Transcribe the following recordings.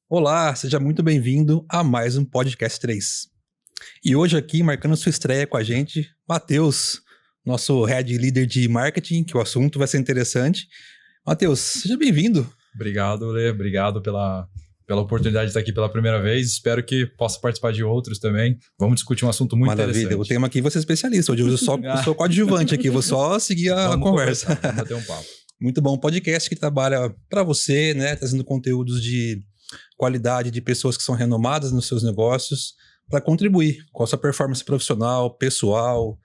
Olá, seja muito bem-vindo a mais um Podcast 3. E hoje aqui, marcando sua estreia com a gente, Matheus, nosso Head Líder de Marketing, que o assunto vai ser interessante. Matheus, seja bem-vindo. Obrigado, Lê. Obrigado pela oportunidade de estar aqui pela primeira vez. Espero que possa participar de outros também. Vamos discutir um assunto muito interessante. Maravilha. O tema aqui, você é especialista. Hoje eu sou coadjuvante aqui, vou só seguir a conversa. Vamos bater um papo. Muito bom. Podcast que trabalha para você, né? Trazendo conteúdos de qualidade de pessoas que são renomadas nos seus negócios para contribuir com a sua performance profissional, pessoal,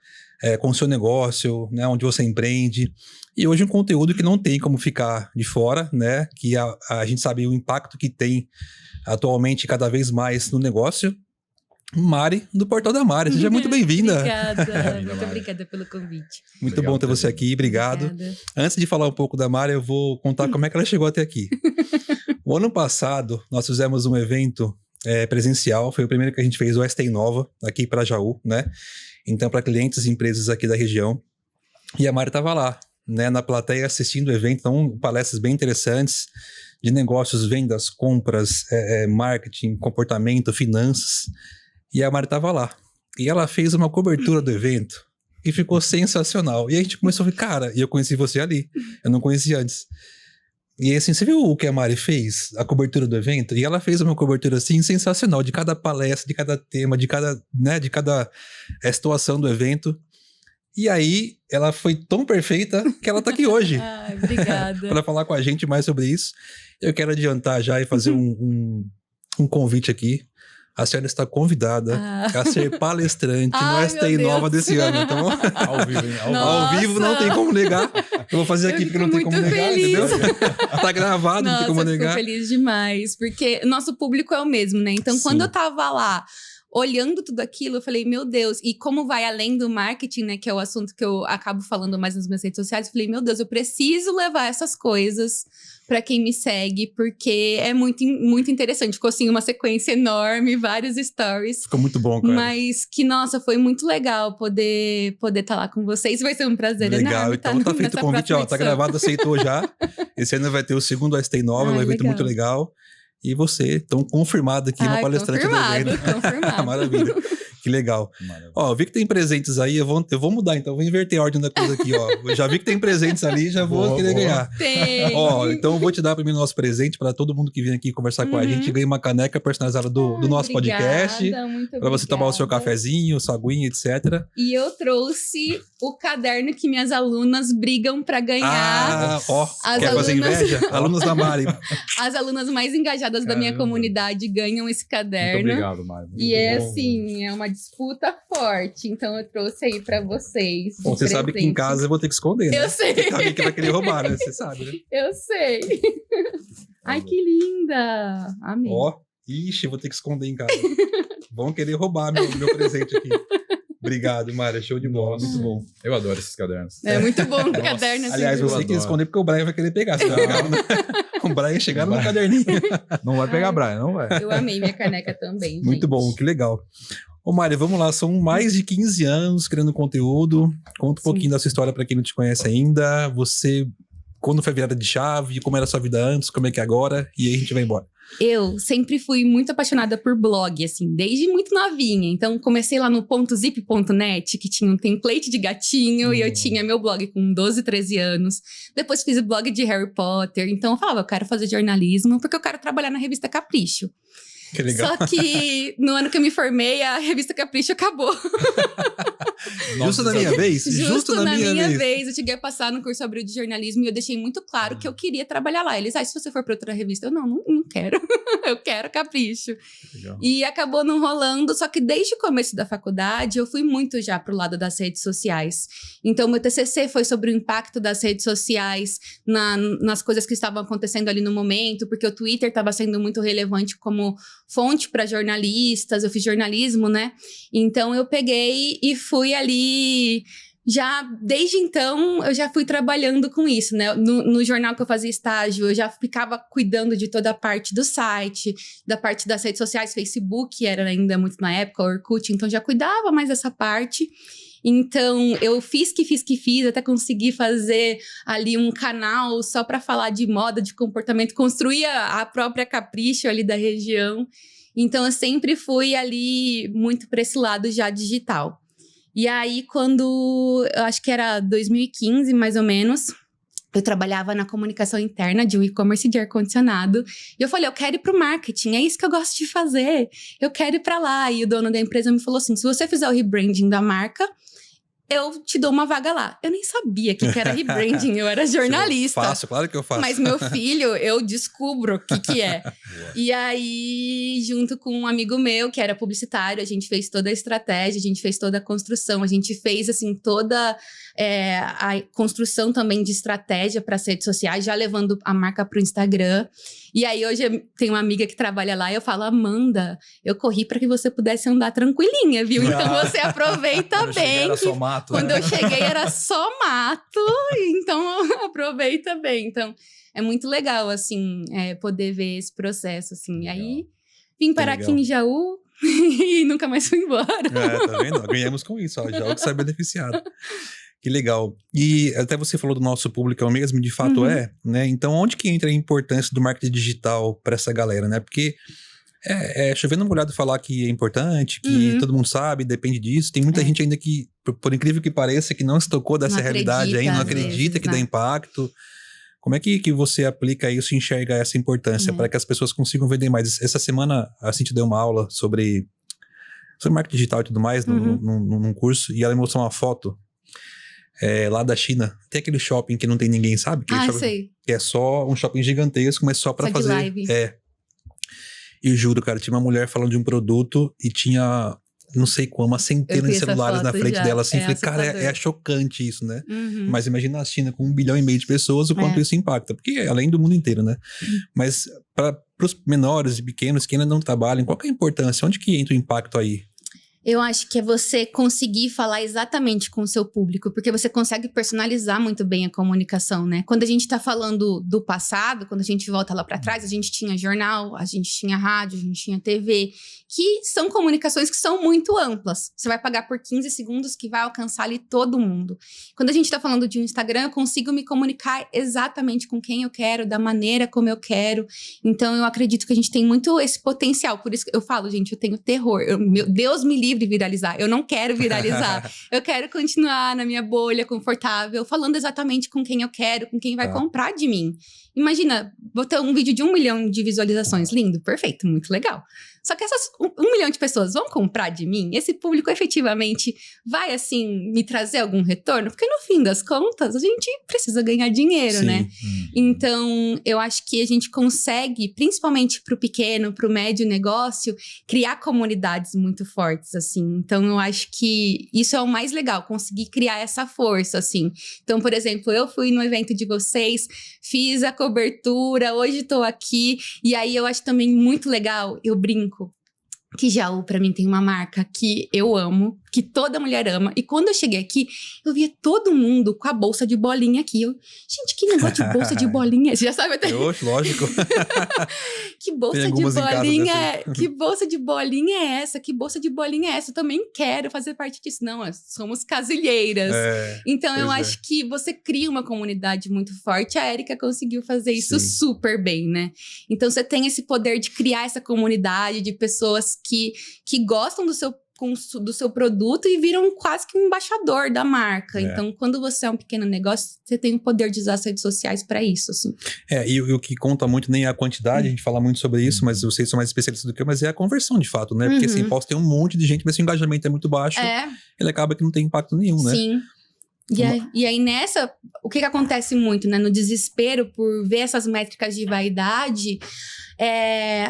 com o seu negócio, né? Onde você empreende. E hoje um conteúdo que não tem como ficar de fora, né? Que a gente sabe o impacto que tem atualmente cada vez mais no negócio. Mari, do Portal da Mari. Seja muito bem-vinda. Obrigada, muito obrigada pelo convite. Muito bom ter você aqui, obrigado. Obrigada. Antes de falar um pouco da Mari, eu vou contar como é que ela chegou até aqui. O ano passado, nós fizemos um evento presencial, foi o primeiro que a gente fez, o ST Inova, aqui para Jaú, né? Então, para clientes e empresas aqui da região. E a Mari estava lá, né, na plateia assistindo o evento, então palestras bem interessantes de negócios, vendas, compras, marketing, comportamento, finanças. E a Mari estava lá. E ela fez uma cobertura do evento e ficou sensacional. E a gente começou a falar, cara, e eu conheci você ali. Eu não conhecia antes. E assim, você viu o que a Mari fez? A cobertura do evento? E ela fez uma cobertura assim sensacional de cada palestra, de cada tema, de cada situação do evento. E aí, ela foi tão perfeita que ela tá aqui hoje. Ai, obrigada. Para falar com a gente mais sobre isso. Eu quero adiantar já e fazer um convite aqui. A senhora está convidada a ser palestrante no ST Inova desse ano. Então, Ao vivo, hein? ao vivo não tem como negar. Eu vou fazer aqui porque não tem como negar, entendeu? Tá gravado, não tem como negar. Eu fico feliz demais, porque nosso público é o mesmo, né? Então, quando eu tava lá, olhando tudo aquilo, eu falei, meu Deus, e como vai além do marketing, né, que é o assunto que eu acabo falando mais nas minhas redes sociais, eu falei, meu Deus, eu preciso levar essas coisas para quem me segue, porque é muito, muito interessante. Ficou, assim, uma sequência enorme, vários stories. Ficou muito bom, cara. Mas que, nossa, foi muito legal poder estar lá com vocês. Vai ser um prazer legal, enorme. Então tá feito o convite, ó, tá gravado, aceitou já. Esse ano vai ter o segundo ST Inova, um evento muito legal. E você, tão confirmado aqui, uma palestrante do evento. Confirmado. Maravilha. Que legal. Ó, vi que tem presentes aí, eu vou mudar, então vou inverter a ordem da coisa aqui, ó. Eu já vi que tem presentes ali, já vou querer ganhar. Tem. Ó, então eu vou te dar primeiro nosso presente para todo mundo que vem aqui conversar com a gente, ganha uma caneca personalizada do nosso podcast. Para você tomar o seu cafezinho, sua aguinha, etc. E eu trouxe o caderno que minhas alunas brigam para ganhar. Ah, ó, quer fazer inveja? Alunos da Mari. As alunas mais engajadas da minha comunidade ganham esse caderno. Muito obrigado, Mari. E é assim, é uma disputa forte. Então eu trouxe aí para vocês. Bom, você sabe que em casa eu vou ter que esconder, né? Eu sei. Porque alguém que vai querer roubar, né? Você sabe, né? Eu sei. Ai, que linda. Amei. Ó, ixi, vou ter que esconder em casa. Vão querer roubar meu presente aqui. Obrigado, Mari. Show de bola. Muito bom. Eu adoro esses cadernos. É muito bom o caderno. Assim. Aliás, você quer esconder porque o Brian vai querer pegar. Você vai pegar, né? O Brian chegaram no caderninho. Não vai pegar Brian, não vai. Eu amei minha caneca também, gente. Muito bom, que legal. Ô, Mari, vamos lá. São mais de 15 anos criando conteúdo. Conta um pouquinho da sua história para quem não te conhece ainda. Você, quando foi a virada de chave? Como era a sua vida antes? Como é que é agora? E aí a gente vai embora. Eu sempre fui muito apaixonada por blog, assim, desde muito novinha. Então, comecei lá no .zip.net, que tinha um template de gatinho, e eu tinha meu blog com 12, 13 anos. Depois fiz blog de Harry Potter. Então, eu falava, eu quero fazer jornalismo, porque eu quero trabalhar na revista Capricho. Que legal. Só que no ano que eu me formei, a revista Capricho acabou. Justo na minha vez? Justo na minha vez. Eu cheguei a passar no curso abril de jornalismo e eu deixei muito claro que eu queria trabalhar lá. Eles, se você for para outra revista, eu não quero. Eu quero Capricho. Legal. E acabou não rolando, só que desde o começo da faculdade eu fui muito já pro lado das redes sociais. Então, meu TCC foi sobre o impacto das redes sociais nas coisas que estavam acontecendo ali no momento, porque o Twitter estava sendo muito relevante como fonte para jornalistas, eu fiz jornalismo, né? Então, eu peguei e fui ali... Já, desde então, eu já fui trabalhando com isso, né? No jornal que eu fazia estágio, eu já ficava cuidando de toda a parte do site, da parte das redes sociais, Facebook era ainda muito na época, Orkut, então já cuidava mais dessa parte. Então, eu fiz, até consegui fazer ali um canal só para falar de moda, de comportamento, construir a própria Capricho ali da região. Então, eu sempre fui ali muito para esse lado já digital. E aí, quando, eu acho que era 2015, mais ou menos, eu trabalhava na comunicação interna de um e-commerce de ar-condicionado. E eu falei, eu quero ir pro marketing, é isso que eu gosto de fazer. Eu quero ir para lá. E o dono da empresa me falou assim, se você fizer o rebranding da marca, eu te dou uma vaga lá. Eu nem sabia que era rebranding, eu era jornalista. Eu faço, claro que eu faço. Mas meu filho, eu descubro o que é. E aí, junto com um amigo meu, que era publicitário, a gente fez toda a estratégia, a gente fez toda a construção, a gente fez, assim, toda a construção também de estratégia para as redes sociais, já levando a marca para o Instagram. E aí, hoje, tem uma amiga que trabalha lá e eu falo, Amanda, eu corri para que você pudesse andar tranquilinha, viu? Então, você aproveita bem. Era só mato, Quando eu cheguei, era só mato. Então, aproveita bem. Então, é muito legal, assim, poder ver esse processo, assim. Legal. E aí, vim parar aqui em Jaú e nunca mais fui embora. Tá vendo? Ganhamos com isso, ó. Jaú que sai beneficiado. Que legal. E até você falou do nosso público é o mesmo, de fato né? Então, onde que entra a importância do marketing digital para essa galera, né? Porque chovendo molhado falar que é importante, que todo mundo sabe, depende disso. Tem muita gente ainda que, por incrível que pareça, que não se tocou dessa realidade ainda, não acredita que dá impacto. Como é que você aplica isso e enxerga essa importância para que as pessoas consigam vender mais? Essa semana a Cintia deu uma aula sobre marketing digital e tudo mais num curso, e ela me mostrou uma foto lá da China. Tem aquele shopping que não tem ninguém, sabe? Sei. Que é só um shopping gigantesco, mas só pra fazer... de live. E juro, cara, tinha uma mulher falando de um produto e tinha, não sei como, uma centena de celulares na frente dela, assim. Falei, cara, é chocante isso, né? Mas imagina a China com 1,5 bilhão de pessoas, o quanto isso impacta. Porque além do mundo inteiro, né? Mas para os menores e pequenos que ainda não trabalham, qual que é a importância? Onde que entra o impacto aí? Eu acho que é você conseguir falar exatamente com o seu público, porque você consegue personalizar muito bem a comunicação, né? Quando a gente tá falando do passado, quando a gente volta lá para trás, a gente tinha jornal, a gente tinha rádio, a gente tinha TV, que são comunicações que são muito amplas. Você vai pagar por 15 segundos que vai alcançar ali todo mundo. Quando a gente tá falando de um Instagram, eu consigo me comunicar exatamente com quem eu quero, da maneira como eu quero. Então, eu acredito que a gente tem muito esse potencial. Por isso que eu falo, gente, eu tenho terror. Meu Deus me livre de viralizar. Eu não quero viralizar. Eu quero continuar na minha bolha confortável, falando exatamente com quem eu quero, com quem vai comprar de mim. Imagina, vou ter um vídeo de 1 milhão de visualizações. Lindo, perfeito, muito legal. Só que essas 1 milhão de pessoas vão comprar de mim? Esse público efetivamente vai, assim, me trazer algum retorno? Porque no fim das contas, a gente precisa ganhar dinheiro, né? Então, eu acho que a gente consegue, principalmente pro pequeno, pro médio negócio, criar comunidades muito fortes, assim. Então, eu acho que isso é o mais legal, conseguir criar essa força, assim. Então, por exemplo, eu fui no evento de vocês, fiz a cobertura, hoje tô aqui, e aí eu acho também muito legal, eu brinco, que Jaú, pra mim, tem uma marca que eu amo, que toda mulher ama. E quando eu cheguei aqui, eu via todo mundo com a bolsa de bolinha aqui. Gente, que negócio de bolsa de bolinha? Você já sabe até... Lógico. Que bolsa de bolinha que bolsa de bolinha é essa? Que bolsa de bolinha é essa? Eu também quero fazer parte disso. Não, somos casilheiras. Então, eu acho que você cria uma comunidade muito forte. A Érica conseguiu fazer isso super bem, né? Então, você tem esse poder de criar essa comunidade de pessoas que gostam do seu produto e viram quase que um embaixador da marca. Então, quando você é um pequeno negócio, você tem o poder de usar as redes sociais para isso, assim. E o que conta muito nem é a quantidade, a gente fala muito sobre isso, mas vocês são mais especialistas do que eu, mas é a conversão, de fato, né? Porque assim, posso ter um monte de gente, mas se o engajamento é muito baixo, ele acaba que não tem impacto nenhum, né? Sim. E aí nessa, o que acontece muito, né? No desespero por ver essas métricas de vaidade,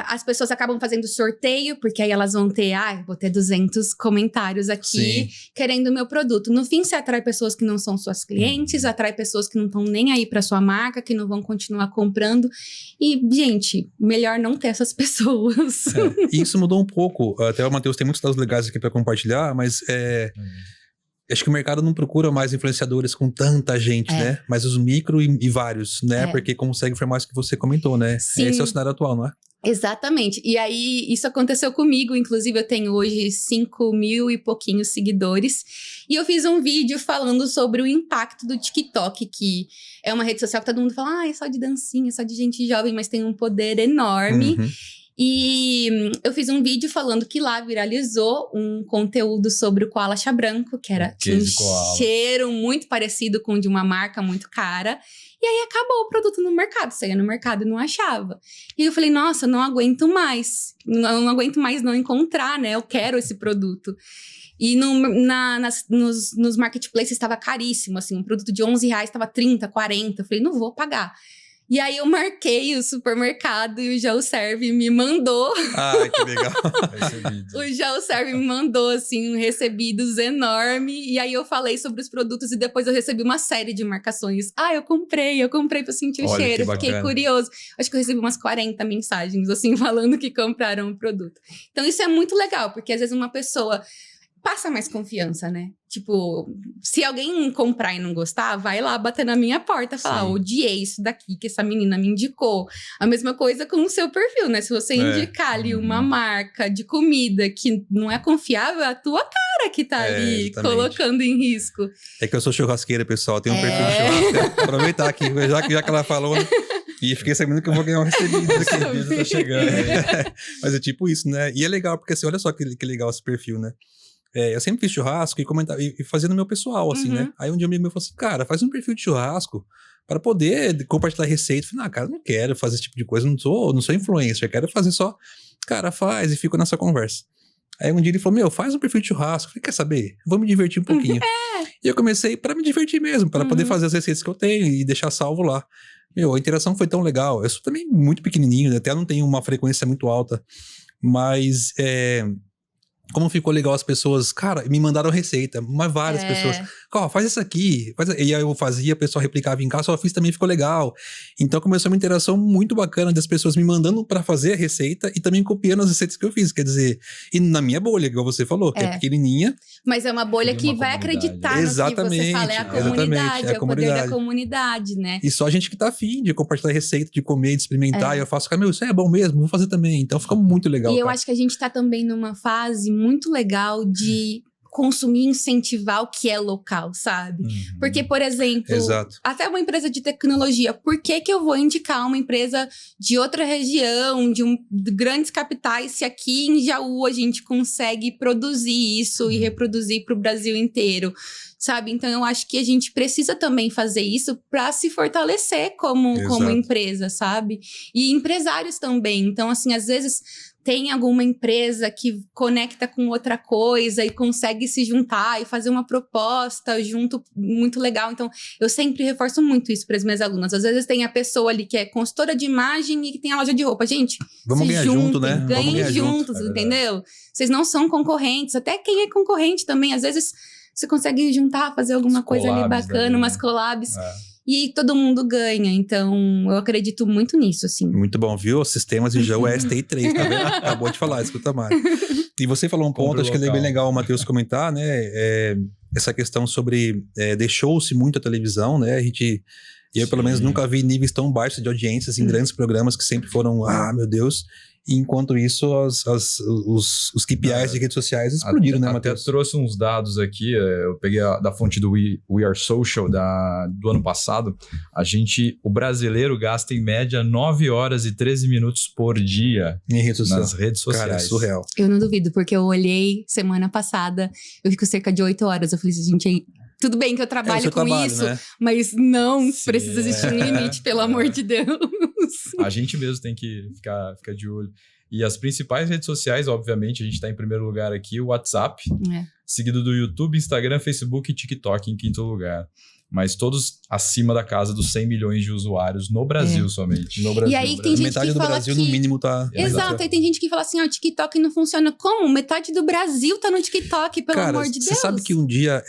as pessoas acabam fazendo sorteio, porque aí elas vão ter, vou ter 200 comentários aqui querendo o meu produto. No fim, você atrai pessoas que não são suas clientes, atrai pessoas que não estão nem aí pra sua marca, que não vão continuar comprando. E, gente, melhor não ter essas pessoas. E isso mudou um pouco. Até o Matheus tem muitos dados legais aqui pra compartilhar, mas acho que o mercado não procura mais influenciadores com tanta gente, né? Mas os micro e vários, né? Porque consegue formar isso que você comentou, né? Sim. Esse é o cenário atual, não é? Exatamente. E aí, isso aconteceu comigo. Inclusive, eu tenho hoje 5.000 e pouquinhos seguidores. E eu fiz um vídeo falando sobre o impacto do TikTok, que é uma rede social que todo mundo fala, é só de dancinha, só de gente jovem, mas tem um poder enorme. Uhum. E eu fiz um vídeo falando que lá viralizou um conteúdo sobre o koala chá branco, que tinha um cheiro muito parecido com o de uma marca muito cara. E aí acabou o produto no mercado, saía no mercado e não achava. E eu falei, nossa, não aguento mais. Não aguento mais não encontrar, né? Eu quero esse produto. E nos marketplaces estava caríssimo, assim. Um produto de R$11 estava 30, 40. Eu falei, não vou pagar. E aí eu marquei o supermercado e o Geoserve me mandou. Ai, que legal. O Geoserve me mandou, assim, recebidos enorme. E aí eu falei sobre os produtos e depois eu recebi uma série de marcações. Eu comprei pra sentir o cheiro. Fiquei curioso. Acho que eu recebi umas 40 mensagens, assim, falando que compraram o produto. Então isso é muito legal, porque às vezes uma pessoa passa mais confiança, né? Tipo, se alguém comprar e não gostar, vai lá bater na minha porta e falar, odiei isso daqui que essa menina me indicou. A mesma coisa com o seu perfil, né? Se você indicar ali uma marca de comida que não é confiável, é a tua cara que tá ali colocando em risco. É que eu sou churrasqueira, pessoal. Tenho um perfil de churrasco. Aproveitar aqui, já que ela falou, né? E fiquei sabendo que eu vou ganhar um recebido. Esse recebido tá chegando. Mas é tipo isso, né? E é legal, porque assim, olha só que legal esse perfil, né? Eu sempre fiz churrasco e comentava, e fazia no meu pessoal, assim, né? Aí um dia um amigo meu falou assim, cara, faz um perfil de churrasco para poder compartilhar receita. Eu falei, cara, não quero fazer esse tipo de coisa, não sou influencer, quero fazer só, cara, faz e fico nessa conversa. Aí um dia ele falou, faz um perfil de churrasco. Eu falei, quer saber? Vou me divertir um pouquinho. E eu comecei para me divertir mesmo, para poder fazer as receitas que eu tenho e deixar salvo lá. A interação foi tão legal. Eu sou também muito pequenininho, né? Até não tenho uma frequência muito alta, mas como ficou legal as pessoas, cara, me mandaram receita, mas várias pessoas, faz isso aqui, e aí eu fazia, o pessoal replicava em casa, só fiz também, ficou legal. Então começou uma interação muito bacana das pessoas me mandando pra fazer a receita e também copiando as receitas que eu fiz, quer dizer, e na minha bolha, igual você falou, que é pequenininha. Mas é uma bolha que vai acreditar no que você fala, é a comunidade, é o poder da comunidade, né? E só a gente que tá afim de compartilhar receita, de comer, de experimentar, e eu faço, cara, isso é bom mesmo, vou fazer também, então fica muito legal. E eu acho que a gente tá também numa fase muito legal de consumir e incentivar o que é local, sabe? Porque, por exemplo, até uma empresa de tecnologia, por que eu vou indicar uma empresa de outra região, de grandes capitais, se aqui em Jaú a gente consegue produzir isso e reproduzir para o Brasil inteiro? Sabe? Então, eu acho que a gente precisa também fazer isso para se fortalecer como empresa, sabe? E empresários também. Então, assim, às vezes tem alguma empresa que conecta com outra coisa e consegue se juntar e fazer uma proposta junto muito legal. Então, eu sempre reforço muito isso para as minhas alunas. Às vezes tem a pessoa ali que é consultora de imagem e que tem a loja de roupa. Gente, vamos ganhar junto, né? Ganhem juntos, entendeu? Vocês não são concorrentes. Até quem é concorrente também, às vezes você consegue juntar, fazer alguma coisa ali bacana, umas collabs. E todo mundo ganha, então eu acredito muito nisso, assim. Muito bom, viu? Os sistemas de Jaú é STI3, tá vendo? Acabou de falar, escuta mais. E você falou um ponto, acho que é bem legal o Matheus comentar, né? Essa questão sobre deixou-se muito a televisão, né? Eu pelo menos nunca vi níveis tão baixos de audiências em grandes programas que sempre foram, meu Deus. E enquanto isso, os KPIs de redes sociais explodiram, né, Matheus? Até trouxe uns dados aqui, eu peguei da fonte do We Are Social do ano passado. O brasileiro gasta em média 9 horas e 13 minutos por dia nas redes sociais. Cara, é surreal. Eu não duvido, porque eu olhei semana passada, eu fico cerca de 8 horas. Eu falei assim, gente, tudo bem que eu trabalho com isso, né? Mas não precisa existir um limite, pelo amor de Deus. A gente mesmo tem que ficar de olho. E as principais redes sociais, obviamente, a gente está em primeiro lugar aqui, o WhatsApp, seguido do YouTube, Instagram, Facebook e TikTok em quinto lugar. Mas todos acima da casa dos 100 milhões de usuários no Brasil somente. No Brasil. E aí tem gente metade que do fala Brasil, no mínimo, tá... Exato, aí tem gente que fala assim, o TikTok não funciona. Como? Metade do Brasil tá no TikTok, pelo amor de Deus. Você sabe que um dia,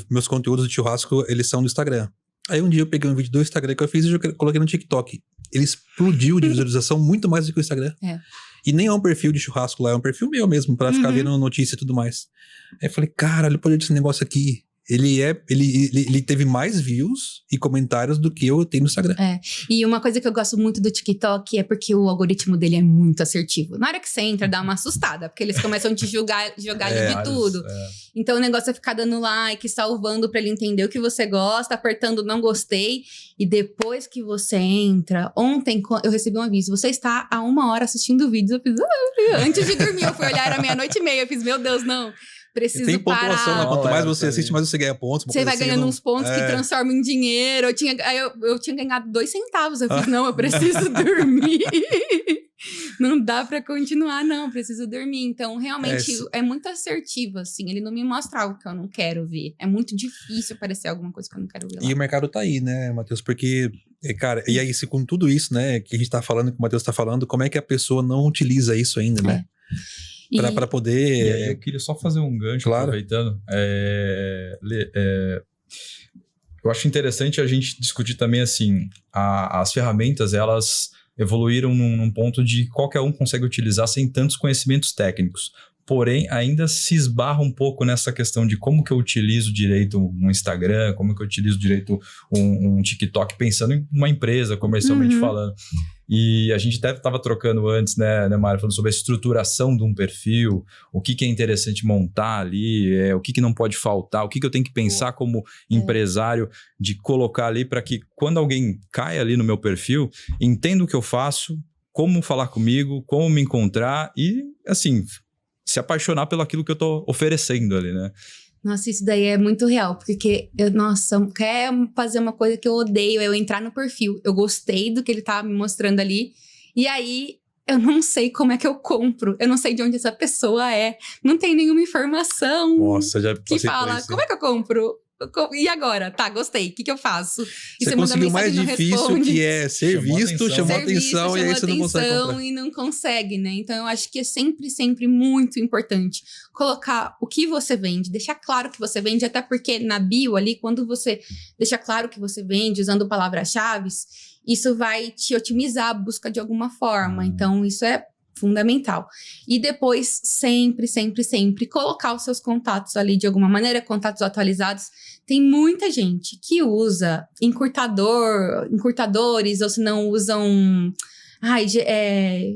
meus conteúdos de churrasco, eles são do Instagram. Aí um dia eu peguei um vídeo do Instagram que eu fiz e eu coloquei no TikTok. Ele explodiu de visualização muito mais do que o Instagram. E nem é um perfil de churrasco lá, é um perfil meu mesmo, pra ficar vendo notícia e tudo mais. Aí eu falei, cara, olha o poder desse negócio aqui. ele teve mais views e comentários do que eu tenho no Instagram. E uma coisa que eu gosto muito do TikTok é porque o algoritmo dele é muito assertivo. Na hora que você entra, dá uma assustada, porque eles começam a te jogar de tudo. Então o negócio é ficar dando like, salvando pra ele entender o que você gosta, apertando não gostei. E depois que você entra, ontem eu recebi um aviso, você está há 1 hora assistindo vídeos. Eu fiz, antes de dormir, eu fui olhar, era 00:30, eu fiz, meu Deus, não. Preciso tem pontuação, parar. né? Quanto mais você assiste, mais você ganha pontos. Você vai ganhando uns pontos que transformam em dinheiro. Eu tinha ganhado 2 centavos. Eu fiz, não, eu preciso dormir. Não dá pra continuar, não. Preciso dormir. Então, realmente, é muito assertivo, assim. Ele não me mostra algo que eu não quero ver. É muito difícil aparecer alguma coisa que eu não quero ver lá. E o mercado tá aí, né, Matheus? Porque, cara, e aí, com tudo isso, né, que a gente tá falando, que o Matheus tá falando, como é que a pesua não utiliza isso ainda, né? Para poder... E aí eu queria só fazer um gancho, claro, aproveitando. Eu acho interessante a gente discutir também, assim, as ferramentas, elas evoluíram num ponto de qualquer um consegue utilizar sem tantos conhecimentos técnicos. Porém, ainda se esbarra um pouco nessa questão de como que eu utilizo direito um Instagram, como que eu utilizo direito um TikTok, pensando em uma empresa, comercialmente falando. E a gente até estava trocando antes, né, Mário, falando sobre a estruturação de um perfil, o que é interessante montar ali, o que não pode faltar, o que eu tenho que pensar como empresário de colocar ali para que quando alguém caia ali no meu perfil, entenda o que eu faço, como falar comigo, como me encontrar e, assim, se apaixonar pelo aquilo que eu tô oferecendo ali, né? Nossa, isso daí é muito real, porque, quer fazer uma coisa que eu odeio, é eu entrar no perfil. Eu gostei do que ele tava me mostrando ali, e aí eu não sei como é que eu compro, eu não sei de onde essa pessoa é, não tem nenhuma informação. Nossa, já que fala, como é que eu compro? E agora? Tá, gostei. O que eu faço? E você conseguiu o mais difícil, que é ser visto, chamou atenção, e aí você não consegue comprar. E não consegue, né? Então, eu acho que é sempre muito importante colocar o que você vende, deixar claro que você vende, até porque na bio ali, quando você deixa claro que você vende, usando palavras-chave, isso vai te otimizar a busca de alguma forma. Então, isso é fundamental. E depois, sempre colocar os seus contatos ali de alguma maneira, contatos atualizados. Tem muita gente que usa encurtadores, ou se não usam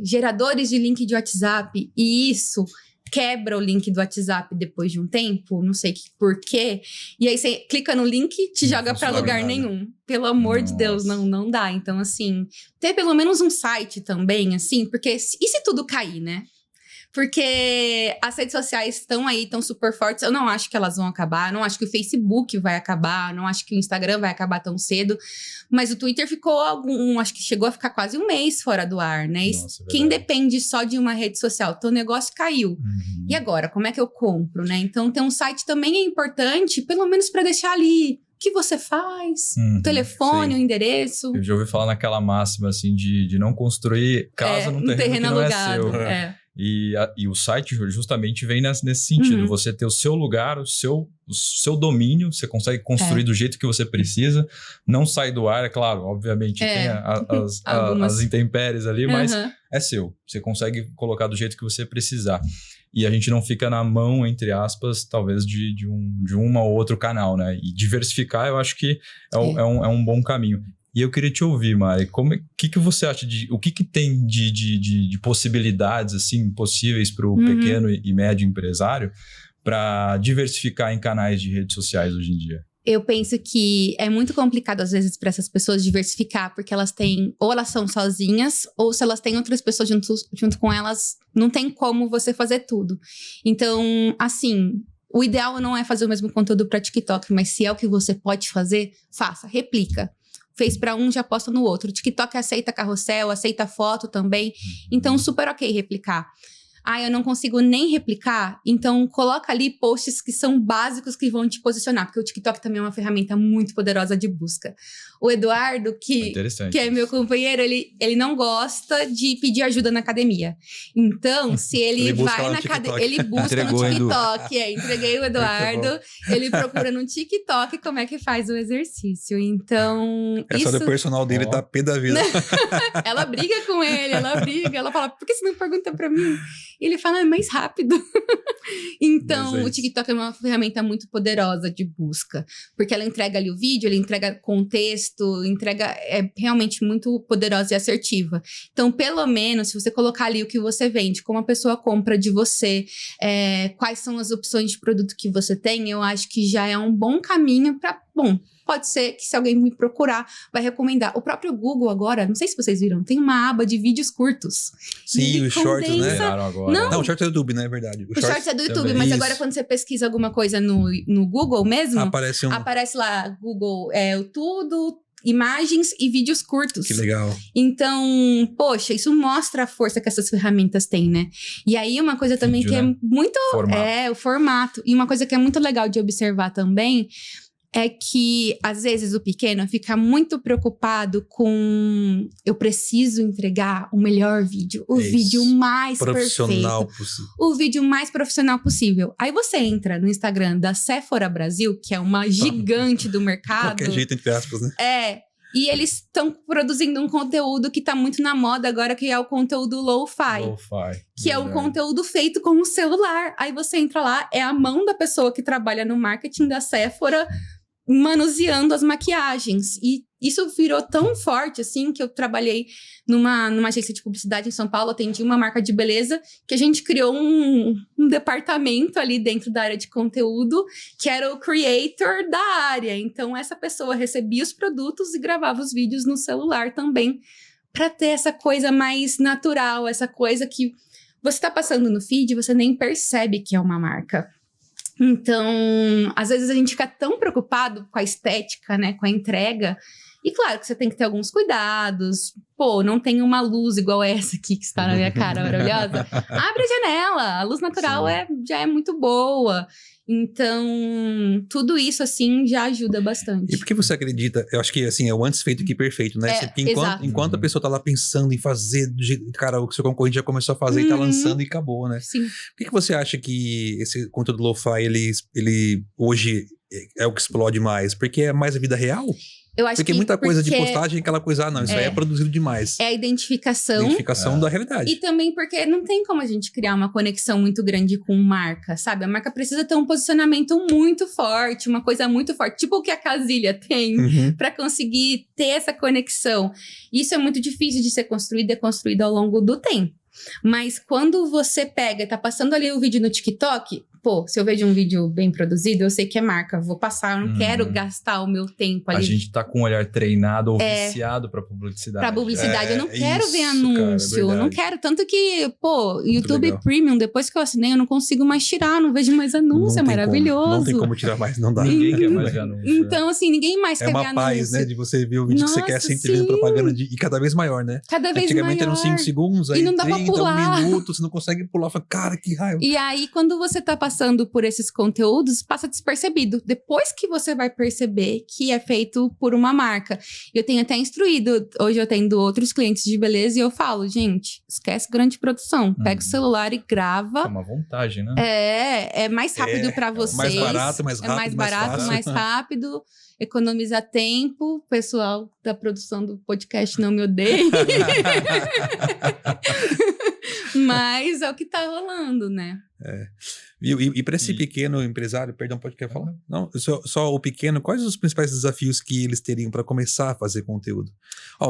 geradores de link de WhatsApp, e isso quebra o link do WhatsApp depois de um tempo, não sei por quê. E aí você clica no link, te joga pra lugar nenhum. Pelo amor de Deus, não dá. Então, assim, ter pelo menos um site também, assim, porque e se tudo cair, né? Porque as redes sociais estão aí, estão super fortes. Eu não acho que elas vão acabar, não acho que o Facebook vai acabar, não acho que o Instagram vai acabar tão cedo. Mas o Twitter ficou acho que chegou a ficar quase 1 mês fora do ar, né? Nossa, quem depende só de uma rede social, teu negócio caiu. E agora, como é que eu compro, né? Então, ter um site também é importante, pelo menos para deixar ali o que você faz, o telefone, o endereço. Eu já ouvi falar naquela máxima, assim, de não construir casa num terreno que não alugado, é seu. E o site justamente vem nesse sentido. Você ter o seu lugar, o seu domínio, você consegue construir do jeito que você precisa. Não sai do ar, é claro, obviamente tem as intempéries ali, mas é seu. Você consegue colocar do jeito que você precisar. E a gente não fica na mão, entre aspas, talvez de um ou outro canal, né? E diversificar, eu acho que é um bom caminho. E eu queria te ouvir, Mari, o que você acha o que tem de possibilidades, assim, possíveis para o pequeno e médio empresário para diversificar em canais de redes sociais hoje em dia? Eu penso que é muito complicado, às vezes, para essas pessoas diversificar, porque elas são sozinhas, ou se elas têm outras pessoas junto com elas, não tem como você fazer tudo. Então, assim, o ideal não é fazer o mesmo conteúdo para TikTok, mas se é o que você pode fazer, faça, replica. Fez para um, já posta no outro. O TikTok aceita carrossel, aceita foto também. Então, super ok replicar. Eu não consigo nem replicar, então coloca ali posts que são básicos que vão te posicionar, porque o TikTok também é uma ferramenta muito poderosa de busca. O Eduardo, que é meu companheiro, ele não gosta de pedir ajuda na academia. Então, se ele vai na academia, ele busca no TikTok. Entreguei o Eduardo, ele procura no TikTok como é que faz o exercício. Então, essa do personal dele tá pé da vida. Ela briga com ele, ela fala, por que você não pergunta pra mim? E ele fala, é mais rápido. Então, o TikTok é uma ferramenta muito poderosa de busca. Porque ela entrega ali o vídeo, ele entrega contexto, é realmente muito poderosa e assertiva. Então, pelo menos, se você colocar ali o que você vende, como a pessoa compra de você, quais são as opções de produto que você tem, eu acho que já é um bom caminho para... Bom, pode ser que se alguém me procurar, vai recomendar. O próprio Google agora, não sei se vocês viram, tem uma aba de vídeos curtos. Sim, os shorts, né? Não, o short é do YouTube, né? É verdade. O short é do YouTube, também. mas agora quando você pesquisa alguma coisa no Google mesmo, aparece lá, Google, o tudo... imagens e vídeos curtos. Que legal. Então, poxa, isso mostra a força que essas ferramentas têm, né? E aí, uma coisa também que é muito... Formato. O formato. E uma coisa que é muito legal de observar também é que, às vezes, o pequeno fica muito preocupado com... Eu preciso entregar o melhor vídeo. O vídeo mais profissional perfeito. Possível. O vídeo mais profissional possível. Aí você entra no Instagram da Sephora Brasil, que é uma gigante do mercado. Qualquer jeito, entre aspas, né? E eles estão produzindo um conteúdo que tá muito na moda agora, que é o conteúdo lo-fi. Que é o conteúdo feito com o celular. Aí você entra lá, é a mão da pessoa que trabalha no marketing da Sephora manuseando as maquiagens. E isso virou tão forte, assim, que eu trabalhei numa agência de publicidade em São Paulo, atendi uma marca de beleza, que a gente criou um departamento ali dentro da área de conteúdo, que era o creator da área. Então, essa pessoa recebia os produtos e gravava os vídeos no celular também, para ter essa coisa mais natural, essa coisa que você tá passando no feed e você nem percebe que é uma marca. Então, às vezes a gente fica tão preocupado com a estética, né, com a entrega. E claro que você tem que ter alguns cuidados. Pô, não tem uma luz igual essa aqui que está na minha cara, maravilhosa. Abre a janela, a luz natural já é muito boa. Então, tudo isso, assim, já ajuda bastante. E por que você acredita? Eu acho que, assim, é o antes feito que perfeito, né? Enquanto a pessoa tá lá pensando em fazer, cara, o que seu concorrente já começou a fazer e tá lançando e acabou, né? Sim. Por que você acha que esse conteúdo lo-fi, ele hoje é o que explode mais? Porque é mais a vida real? Eu acho porque muita coisa de postagem, aquela coisa, não, isso aí é produzido demais. É a identificação. Identificação da realidade. E também porque não tem como a gente criar uma conexão muito grande com marca, sabe? A marca precisa ter um posicionamento muito forte, uma coisa muito forte, tipo o que a Casilha tem, para conseguir ter essa conexão. Isso é muito difícil de ser construído e construído ao longo do tempo. Mas quando você pega e tá passando ali o vídeo no TikTok, pô, se eu vejo um vídeo bem produzido, eu sei que é marca, vou passar, eu não quero gastar o meu tempo ali. A gente tá com um olhar treinado ou viciado pra publicidade. Pra publicidade, eu não quero ver anúncio, eu não quero, tanto que, pô, YouTube Premium, depois que eu assinei, eu não consigo mais tirar, não vejo mais anúncio, é maravilhoso. Não tem como tirar mais, não dá. Ninguém quer mais ver anúncio. Então, assim, ninguém mais quer ver anúncio. É uma paz, né, de você ver o vídeo que você quer sempre vendo propaganda e cada vez maior, né? Cada vez maior. Antigamente eram 5 segundos, aí 30, 1 minuto, você não consegue pular, fala, cara, que raiva. E aí, quando você tá passando por esses conteúdos, passa despercebido. Depois que você vai perceber que é feito por uma marca. Eu tenho até instruído, hoje eu atendo outros clientes de beleza e eu falo, gente, esquece grande produção. Pega o celular e grava. É uma vantagem, né? É mais rápido pra vocês. Mais barato, mais rápido, é mais barato, mais rápido. Economiza tempo. O pessoal da produção do podcast não me odeia. Mas é o que tá rolando, né? E para esse pequeno empresário, perdão, quer falar? Não, só o pequeno, quais os principais desafios que eles teriam para começar a fazer conteúdo?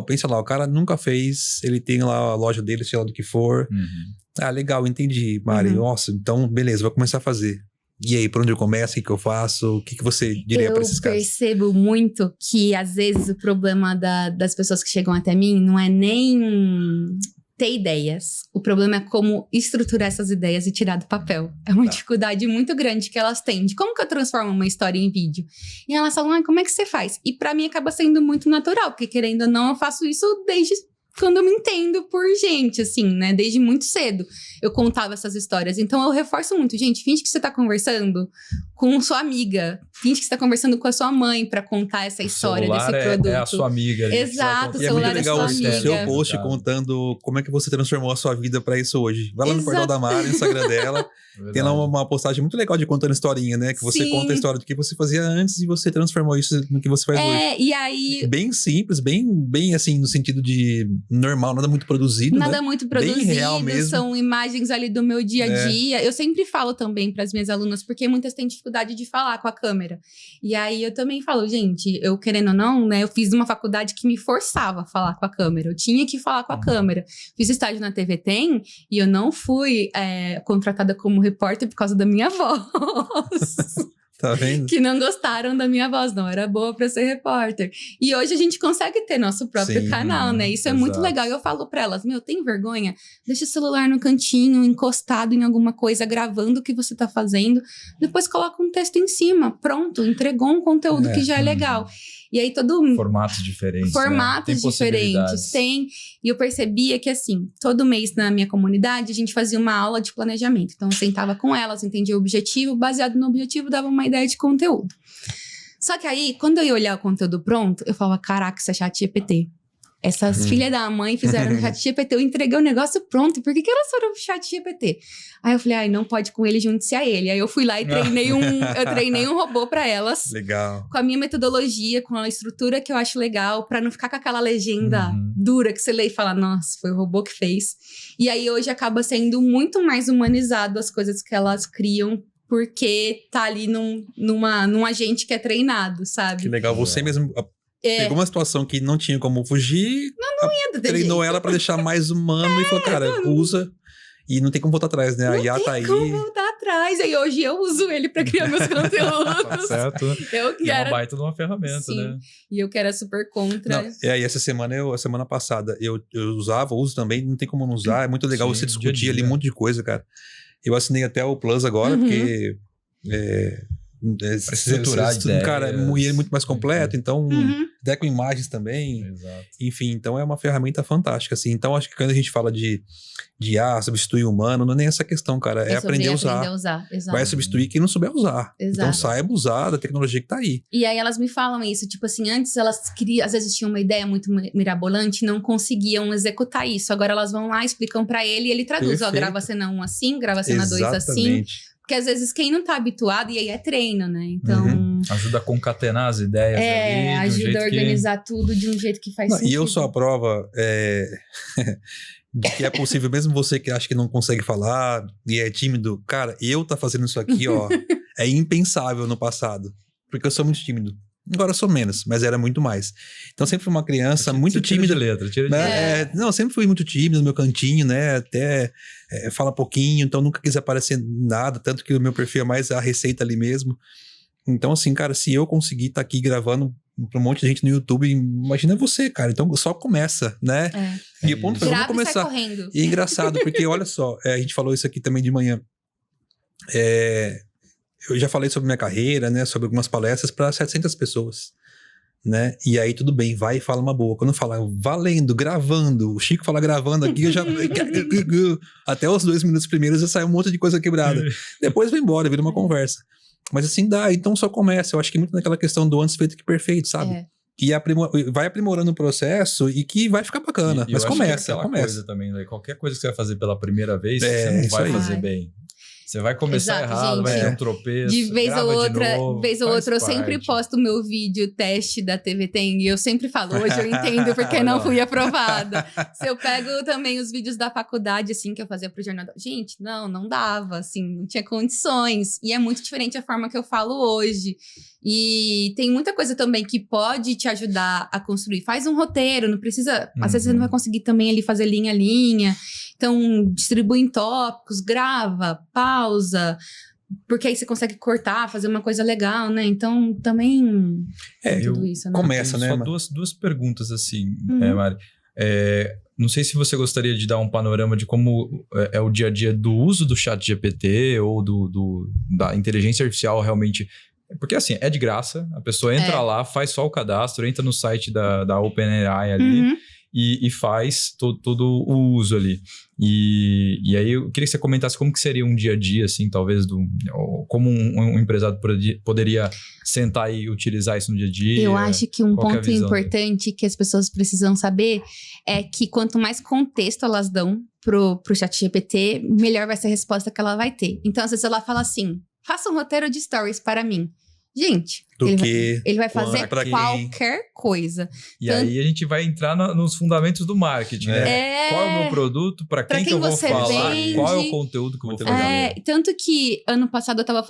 Pensa lá, o cara nunca fez, ele tem lá a loja dele, sei lá do que for. Legal, entendi, Mari. Nossa, então beleza, vou começar a fazer. E aí, por onde eu começo? O que eu faço? O que você diria para esses caras? Eu percebo muito que, às vezes, o problema das pessoas que chegam até mim não é nem ter ideias. O problema é como estruturar essas ideias e tirar do papel. É uma dificuldade muito grande que elas têm. De como que eu transformo uma história em vídeo? E elas falam, como é que você faz? E pra mim acaba sendo muito natural, porque querendo ou não, eu faço isso desde quando eu me entendo por gente, assim, né? Desde muito cedo eu contava essas histórias. Então eu reforço muito. Gente, finge que você tá conversando com sua amiga. Finge que você tá conversando com a sua mãe pra contar essa história desse produto. É a sua amiga. Exato, o celular é sua amiga. O seu post contando como é que você transformou a sua vida pra isso hoje. Vai lá no portal da Mari, no Instagram dela. Tem lá uma postagem muito legal de contando historinha, né? Que você conta a história do que você fazia antes e você transformou isso no que você faz hoje. E aí... Bem simples, bem assim, no sentido de normal, nada muito produzido, Nada né? muito produzido, Bem real mesmo. são imagens ali do meu dia a dia. Eu sempre falo também para as minhas alunas, porque muitas têm dificuldade de falar com a câmera. E aí eu também falo, gente, eu querendo ou não, né? Eu fiz uma faculdade que me forçava a falar com a câmera. Eu tinha que falar com a câmera. Fiz estágio na TV Tem e eu não fui contratada como repórter por causa da minha voz. Tá vendo? Que não gostaram da minha voz, não era boa pra ser repórter. E hoje a gente consegue ter nosso próprio canal, né? Isso é muito legal. Eu falo pra elas, tem vergonha? Deixa o celular no cantinho, encostado em alguma coisa, gravando o que você tá fazendo. Depois coloca um texto em cima. Pronto, entregou um conteúdo que já é legal. E aí Formatos diferentes, Formatos diferentes, tem. E eu percebia que, assim, todo mês na minha comunidade, a gente fazia uma aula de planejamento. Então, eu sentava com elas, entendia o objetivo, baseado no objetivo, dava uma ideia de conteúdo. Só que aí, quando eu ia olhar o conteúdo pronto, eu falava, caraca, isso é ChatGPT. Essas filhas da mãe fizeram no ChatGPT, eu entreguei o negócio pronto. Por que elas foram pro ChatGPT? Aí eu falei, não pode com ele, junte-se a ele. Aí eu fui lá e treinei um robô para elas. Legal. Com a minha metodologia, com a estrutura que eu acho legal, para não ficar com aquela legenda dura que você lê e fala, nossa, foi o robô que fez. E aí hoje acaba sendo muito mais humanizado as coisas que elas criam, porque tá ali num agente que é treinado, sabe? Que legal, você mesmo pegou uma situação que não tinha como fugir, treinou ela pra deixar mais humano e falou, cara, usa e não tem como voltar atrás, né? A IA tá aí. Não tem como voltar atrás. Aí hoje eu uso ele pra criar meus conteúdos. Tá certo. E é uma baita de uma ferramenta, sim, né? E eu que era super contra. Não, e aí a semana passada, eu uso também, não tem como não usar, é muito legal você discutir ali um monte de coisa, cara. Eu assinei até o Plus agora, porque... pra estruturar ideias, cara, é muito mais completo, então ideia com imagens também. Exato. Enfim, então é uma ferramenta fantástica, assim. Então acho que quando a gente fala de substituir o humano, não é nem essa questão, cara, é aprender a usar. Exato. Vai substituir quem não souber usar. Exato. Então saiba usar da tecnologia que tá aí. E aí elas me falam isso, tipo assim, antes elas queriam, às vezes tinham uma ideia muito mirabolante e não conseguiam executar isso. Agora elas vão lá, explicam pra ele e ele traduz, grava a cena 1 assim, grava a cena 2 assim. Porque às vezes quem não tá habituado, e aí é treino, né? Então... Ajuda a concatenar as ideias ali. Ajuda a organizar tudo de um jeito que faz sentido. E eu sou a prova de que é possível, mesmo você que acha que não consegue falar e é tímido. Cara, eu tá fazendo isso aqui, ó, é impensável no passado. Porque eu sou muito tímido. Agora eu sou menos, mas era muito mais. Então sempre fui uma criança muito tímida. Tira de letra. Não, sempre fui muito tímido no meu cantinho, né? Até fala pouquinho, então nunca quis aparecer nada. Tanto que o meu perfil é mais a receita ali mesmo. Então assim, cara, se eu conseguir estar aqui gravando pra um monte de gente no YouTube, imagina você, cara. Então só começa, né? E o ponto foi, vamos começar. E é engraçado, porque olha só, a gente falou isso aqui também de manhã. Eu já falei sobre minha carreira, né? Sobre algumas palestras para 700 pessoas, né? E aí tudo bem, vai e fala uma boa. Quando fala valendo, gravando, o Chico fala gravando aqui, eu já... Até os 2 minutos primeiros já sai um monte de coisa quebrada. Depois vai embora, vira uma conversa. Mas assim dá, então só começa. Eu acho que muito naquela questão do antes feito que perfeito, sabe? E vai aprimorando o processo e que vai ficar bacana. Mas começa. Coisa também, né? Qualquer coisa que você vai fazer pela primeira vez, você não vai fazer bem. Você vai começar errado, vai ter um tropeço. De vez ou outra, eu sempre posto o meu vídeo teste da TV Tem. E eu sempre falo, hoje eu entendo porque não fui aprovada. Se eu pego também os vídeos da faculdade, assim, que eu fazia pro jornal. Gente, não dava, assim, não tinha condições. E é muito diferente a forma que eu falo hoje. E tem muita coisa também que pode te ajudar a construir. Faz um roteiro, não precisa... Às vezes você não vai conseguir também ali fazer linha a linha. Então, distribui em tópicos, grava, pausa, porque aí você consegue cortar, fazer uma coisa legal, né? Então, também tudo isso, né? Começa, né? Só duas perguntas, assim, Mari. Não sei se você gostaria de dar um panorama de como é o dia a dia do uso do ChatGPT ou da inteligência artificial realmente... Porque, assim, é de graça, a pessoa entra lá, faz só o cadastro, entra no site da OpenAI ali... E faz todo o uso ali. E aí eu queria que você comentasse como que seria um dia a dia, assim, talvez, como um empresário poderia sentar e utilizar isso no dia a dia. Eu acho que um ponto importante que as pessoas precisam saber é que quanto mais contexto elas dão pro ChatGPT, melhor vai ser a resposta que ela vai ter. Então, às vezes ela fala assim, faça um roteiro de stories para mim. Gente, ele vai fazer qualquer coisa. E aí a gente vai entrar nos fundamentos do marketing, né? Qual é o meu produto, para quem que eu vou falar, qual é o conteúdo que eu vou fazer. Tanto que ano passado eu estava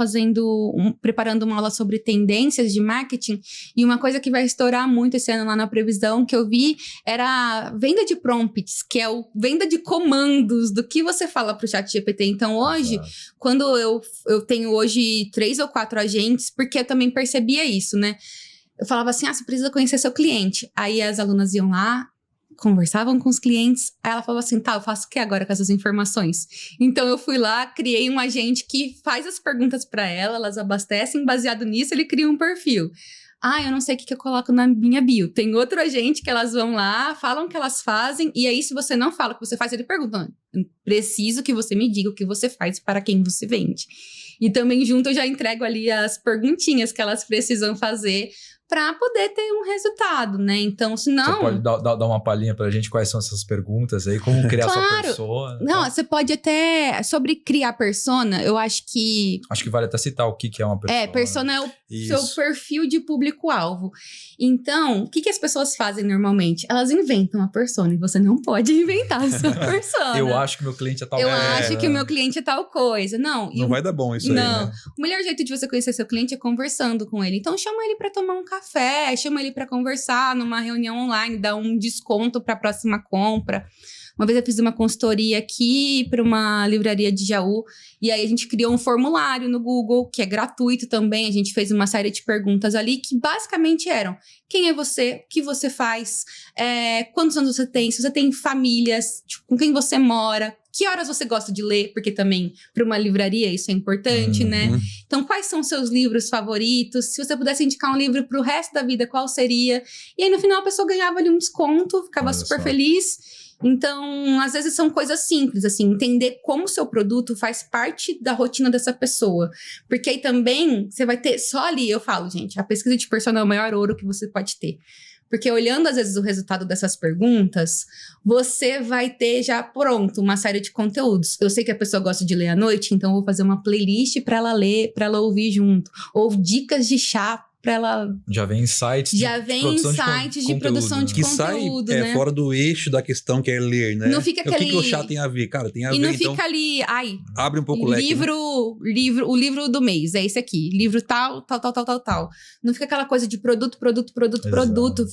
preparando uma aula sobre tendências de marketing, e uma coisa que vai estourar muito esse ano lá na previsão, que eu vi, era venda de prompts, que é venda de comandos, do que você fala para o ChatGPT. Então hoje, quando eu tenho hoje 3 ou 4 agentes, porque eu também percebia isso, né? Eu falava assim, você precisa conhecer seu cliente. Aí as alunas iam lá, conversavam com os clientes, aí ela falava assim, eu faço o que agora com essas informações? Então eu fui lá, criei um agente que faz as perguntas para elas abastecem, baseado nisso ele cria um perfil. Eu não sei o que eu coloco na minha bio. Tem outro agente que elas vão lá, falam o que elas fazem, e aí se você não fala o que você faz, ele pergunta, preciso que você me diga o que você faz para quem você vende. E também junto eu já entrego ali as perguntinhas que elas precisam fazer para poder ter um resultado, né? Então, senão... Você pode dar uma palhinha pra gente quais são essas perguntas aí, como criar sua persona. Não, você pode até... Sobre criar persona, eu acho que... Acho que vale até citar o que é uma persona. Persona é o seu perfil de público-alvo. Então, o que as pessoas fazem normalmente? Elas inventam a persona e você não pode inventar a sua persona. Eu acho que meu cliente é tal coisa. Eu acho que o meu cliente é tal coisa. Não vai dar bom isso aí, né? O melhor jeito de você conhecer seu cliente é conversando com ele. Então, chama ele pra tomar um café, chama ele para conversar numa reunião online, dá um desconto para a próxima compra. Uma vez eu fiz uma consultoria aqui para uma livraria de Jaú, e aí a gente criou um formulário no Google, que é gratuito também, a gente fez uma série de perguntas ali, que basicamente eram: quem é você? O que você faz? Quantos anos você tem? Se você tem famílias, com quem você mora? Que horas você gosta de ler? Porque também, para uma livraria, isso é importante, né? Então, quais são os seus livros favoritos? Se você pudesse indicar um livro para o resto da vida, qual seria? E aí, no final, a pessoa ganhava ali um desconto, ficava super feliz. Então, às vezes são coisas simples, assim, entender como o seu produto faz parte da rotina dessa pessoa. Porque aí também, você vai ter, só ali, eu falo, gente, a pesquisa de persona é o maior ouro que você pode ter. Porque olhando, às vezes, o resultado dessas perguntas, você vai ter já pronto uma série de conteúdos. Eu sei que a pessoa gosta de ler à noite, então eu vou fazer uma playlist para ela ler, para ela ouvir junto. Ou dicas de chá para ela... Já vem insights de produção de conteúdo, sai né? Fora do eixo da questão que é ler, né? Não fica aquele... O que o chá tem a ver? Cara, tem a ver, não então... fica ali... abre um pouco o leque. O livro do mês, é esse aqui. Livro tal. Não fica aquela coisa de produto.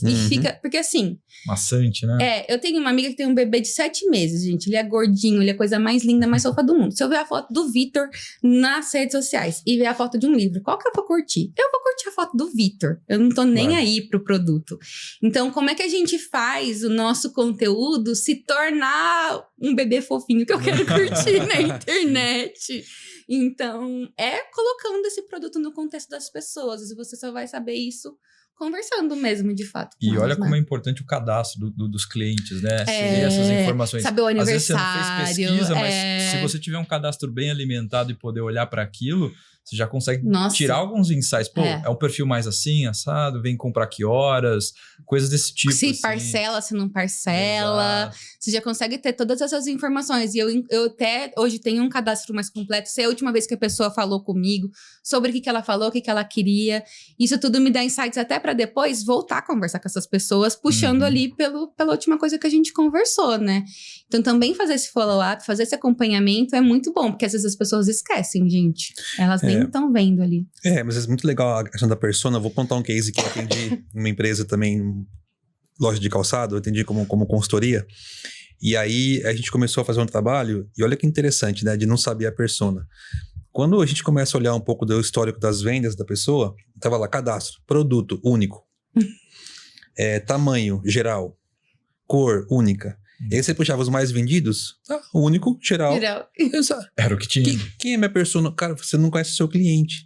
E fica... Porque assim... Maçante, né? Eu tenho uma amiga que tem um bebê de 7 meses, gente. Ele é gordinho, ele é a coisa mais linda, mais fofa do mundo. Se eu ver a foto do Vitor nas redes sociais e ver a foto de um livro, qual que eu vou curtir? Eu vou curtir a foto do Vitor. Eu não tô nem aí pro produto. Então, como é que a gente faz o nosso conteúdo se tornar um bebê fofinho que eu quero curtir na internet? Então, colocando esse produto no contexto das pessoas. E você só vai saber isso conversando mesmo, de fato. E olha como é importante o cadastro dos clientes, né? Ter essas informações. Saber o aniversário. Às vezes você não fez pesquisa, mas se você tiver um cadastro bem alimentado e poder olhar para aquilo, você já consegue tirar alguns insights. Pô, é um perfil mais assim, assado, vem comprar que horas, coisas desse tipo. Se parcela, se não parcela. Exato. Você já consegue ter todas essas informações. E eu até hoje tenho um cadastro mais completo. Se é a última vez que a pessoa falou comigo, sobre o que ela falou, o que ela queria. Isso tudo me dá insights até para depois voltar a conversar com essas pessoas, puxando ali pela última coisa que a gente conversou, né? Então também fazer esse follow-up, fazer esse acompanhamento é muito bom, porque às vezes as pessoas esquecem, gente. Elas nem estão vendo ali. Mas é muito legal a questão da persona. Eu vou contar um case que eu atendi numa empresa também, loja de calçado, eu atendi como consultoria. E aí a gente começou a fazer um trabalho, e olha que interessante, né? De não saber a persona. Quando a gente começa a olhar um pouco do histórico das vendas da pessoa, tava lá, cadastro, produto único, tamanho geral, cor única. E aí você puxava os mais vendidos, único, geral. Era o que tinha. Quem é minha persona? Cara, você não conhece o seu cliente.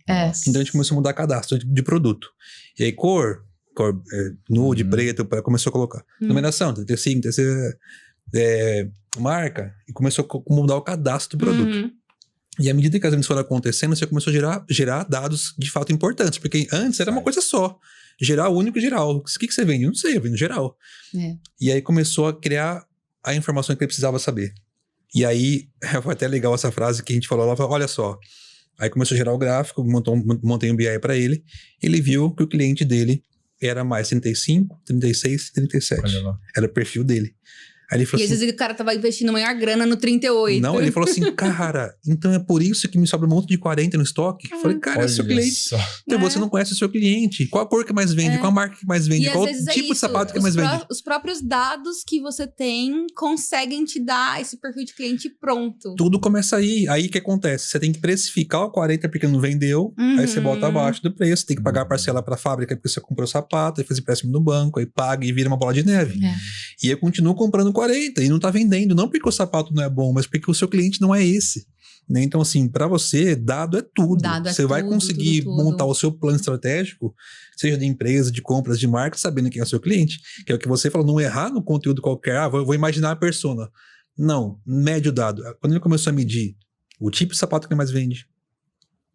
Então a gente começou a mudar cadastro de produto. E aí cor nude, preto, começou a colocar. Numeração, 35, marca, e começou a mudar o cadastro do produto. E à medida que as vendas foram acontecendo, você começou a gerar dados de fato importantes, porque antes era uma coisa só. Geral, único e geral. O que você vende? Não sei, eu vendo geral. E aí começou a criar a informação que ele precisava saber. E aí, foi até legal essa frase que a gente falou lá, olha só, Aí começou a gerar o gráfico, montei um BI para ele. Ele viu que o cliente dele era mais 35, 36, 37. Era o perfil dele. Aí ele falou às vezes o cara tava investindo maior grana no 38. Não, ele falou assim, cara, então é por isso que me sobra um monte de 40 no estoque? Eu falei, cara, é seu cliente. Então você não conhece o seu cliente. Qual a cor que mais vende? Qual a marca que mais vende? Qual tipo de sapato que mais vende? Os próprios dados que você tem conseguem te dar esse perfil de cliente pronto. Tudo começa aí. Aí o que acontece? Você tem que precificar o 40 porque não vendeu, aí você bota abaixo do preço, tem que pagar a parcela pra fábrica porque você comprou o sapato, aí faz empréstimo no banco, aí paga e vira uma bola de neve. E eu continuo comprando 40 e não tá vendendo, não porque o sapato não é bom, mas porque o seu cliente não é esse, né? Então assim, para você, dado é tudo. Você vai conseguir montar o seu plano estratégico, seja de empresa, de compras, de marca, sabendo quem é o seu cliente, que é o que você falou, não errar no conteúdo qualquer, vou imaginar a persona. Não, mede o dado. Quando ele começou a medir o tipo de sapato que ele mais vende,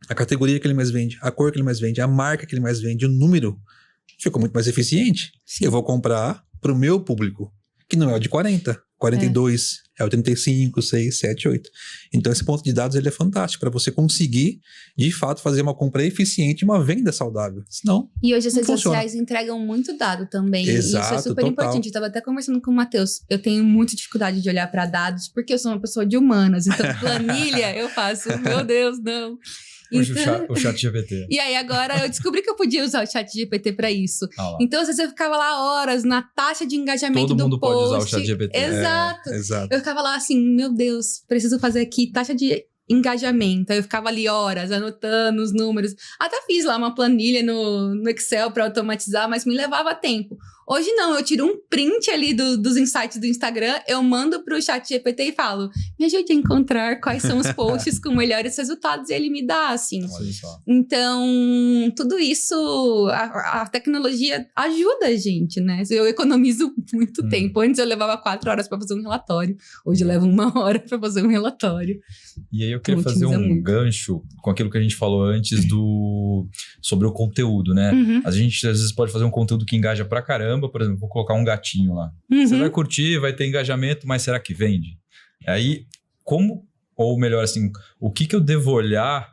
a categoria que ele mais vende, a cor que ele mais vende, a marca que ele mais vende, o número, ficou muito mais eficiente. Sim. Eu vou comprar pro meu público, que não é o de 40, 42, é o 35, 6, 7, 8. Então esse ponto de dados ele é fantástico para você conseguir, de fato, fazer uma compra eficiente e uma venda saudável. Senão, e hoje as redes sociais entregam muito dado também. Exato, isso é super importante. Eu estava até conversando com o Matheus. Eu tenho muita dificuldade de olhar para dados porque eu sou uma pessoa de humanas. Então planilha eu faço, meu Deus, não. Então, o chat GPT. E aí agora eu descobri que eu podia usar o chat GPT para isso. Então às vezes eu ficava lá horas na taxa de engajamento do post. Todo mundo pode usar o chat GPT. Exato. Eu ficava lá assim, meu Deus, preciso fazer aqui taxa de engajamento. Aí eu ficava ali horas anotando os números. Até fiz lá uma planilha no Excel para automatizar, mas me levava tempo. Hoje não, eu tiro um print ali dos insights do Instagram, eu mando pro chat GPT e falo, me ajude a encontrar quais são os posts com melhores resultados, e ele me dá, assim. Então, tudo isso, a tecnologia ajuda a gente, né? Eu economizo muito tempo. Antes eu levava 4 horas para fazer um relatório, hoje eu levo 1 hora para fazer um relatório. E aí eu queria fazer um gancho com aquilo que a gente falou antes sobre o conteúdo, né? A gente às vezes pode fazer um conteúdo que engaja pra caramba, por exemplo, vou colocar um gatinho lá. Você vai curtir, vai ter engajamento, mas será que vende? Aí, ou melhor assim, o que eu devo olhar,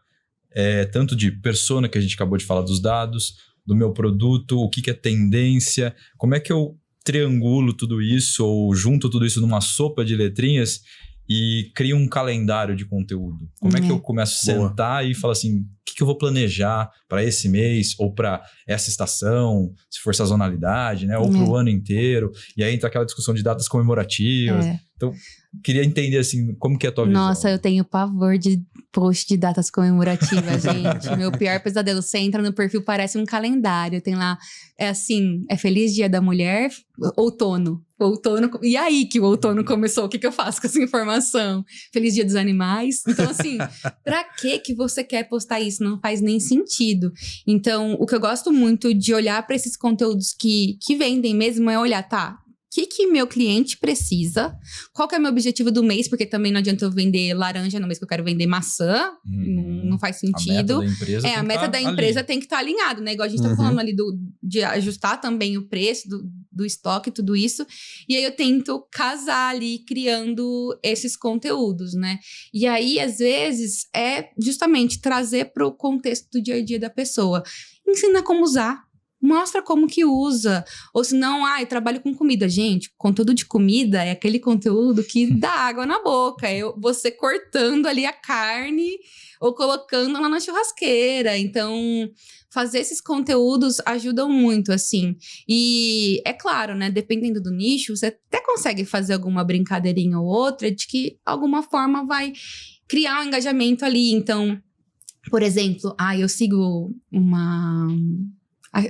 tanto de persona, que a gente acabou de falar dos dados, do meu produto, o que é tendência, como é que eu triangulo tudo isso, ou junto tudo isso numa sopa de letrinhas e crio um calendário de conteúdo? Como é que eu começo a sentar e falar assim, o que eu vou planejar para esse mês ou para essa estação, se for sazonalidade, né? Ou para o ano inteiro. E aí entra aquela discussão de datas comemorativas. Então, queria entender assim, como que é a tua visão. Nossa, eu tenho pavor de post de datas comemorativas, gente. Meu pior pesadelo. Você entra no perfil, parece um calendário. Tem lá, é Feliz Dia da Mulher, outono. E aí que o outono começou, o que eu faço com essa informação? Feliz Dia dos Animais. Então, assim, pra que você quer postar isso? Não faz nem sentido. Então, o que eu gosto muito de olhar para esses conteúdos que vendem mesmo é olhar, tá? O que meu cliente precisa? Qual que é o meu objetivo do mês? Porque também não adianta eu vender laranja no mês que eu quero vender maçã. Não faz sentido. A meta da empresa tem que estar alinhado, né? Igual a gente tá falando ali de ajustar também o preço do estoque, tudo isso. E aí eu tento casar ali, criando esses conteúdos, né? E aí, às vezes, é justamente trazer para o contexto do dia a dia da pessoa. Ensina como usar. Mostra como que usa. Ou se não, eu trabalho com comida. Gente, conteúdo de comida é aquele conteúdo que dá água na boca. Você cortando ali a carne ou colocando lá na churrasqueira. Então, fazer esses conteúdos ajudam muito, assim. E é claro, né? Dependendo do nicho, você até consegue fazer alguma brincadeirinha ou outra de que, de alguma forma, vai criar um engajamento ali. Então, por exemplo, eu sigo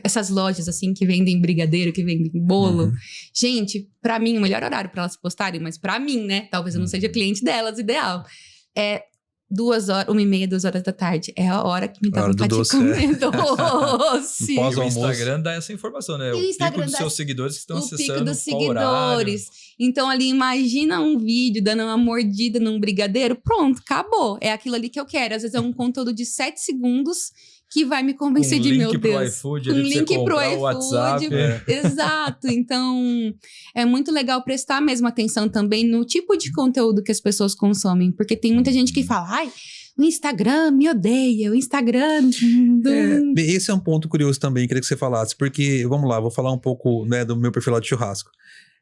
essas lojas, assim, que vendem brigadeiro, que vendem bolo. Gente, pra mim, o melhor horário pra elas postarem, mas pra mim, né? Talvez eu não seja cliente delas, ideal. É 1h30, 2h da tarde. É a hora que me dá vontade de comer doce. E o Instagram dá essa informação, né? O pico dos seus seguidores que estão acessando. O pico dos seguidores. Então, ali, imagina um vídeo dando uma mordida num brigadeiro. Pronto, acabou. É aquilo ali que eu quero. Às vezes é um conteúdo de 7 segundos que vai me convencer de, meu Deus. Um link pro iFood, WhatsApp. Exato. Então, é muito legal prestar mesmo atenção também no tipo de conteúdo que as pessoas consomem. Porque tem muita gente que fala, o Instagram me odeia, o Instagram... Esse é um ponto curioso também, queria que você falasse, porque, vamos lá, vou falar um pouco, né, do meu perfil lá de churrasco.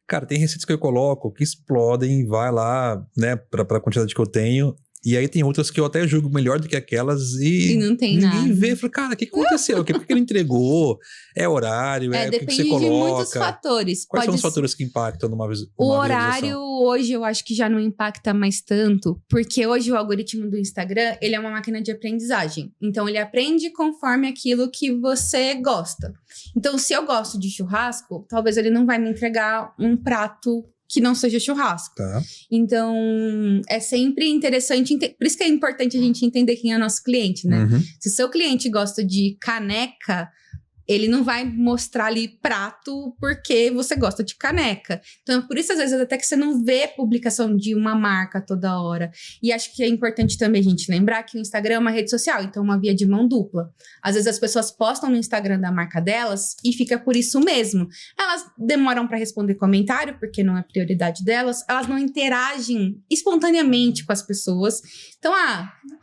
Cara, tem receitas que eu coloco que explodem, vai lá, né, pra quantidade que eu tenho. E aí tem outras que eu até julgo melhor do que aquelas e não tem ninguém nada. vê. Fala, cara, o que aconteceu? Por que ele entregou? É horário? O que você coloca? Depende de muitos fatores. Quais são os fatores que impactam numa O horário hoje eu acho que já não impacta mais tanto, porque hoje o algoritmo do Instagram, ele é uma máquina de aprendizagem. Então ele aprende conforme aquilo que você gosta. Então se eu gosto de churrasco, talvez ele não vai me entregar um prato que não seja churrasco. Tá. Então, é sempre interessante... Por isso que é importante a gente entender quem é nosso cliente, né? Uhum. Se o seu cliente gosta de caneca, ele não vai mostrar ali prato porque você gosta de caneca. Então, por isso, às vezes, até que você não vê publicação de uma marca toda hora. E acho que é importante também a gente lembrar que o Instagram é uma rede social, então é uma via de mão dupla. Às vezes, as pessoas postam no Instagram da marca delas e fica por isso mesmo. Elas demoram para responder comentário, porque não é prioridade delas. Elas não interagem espontaneamente com as pessoas. Então,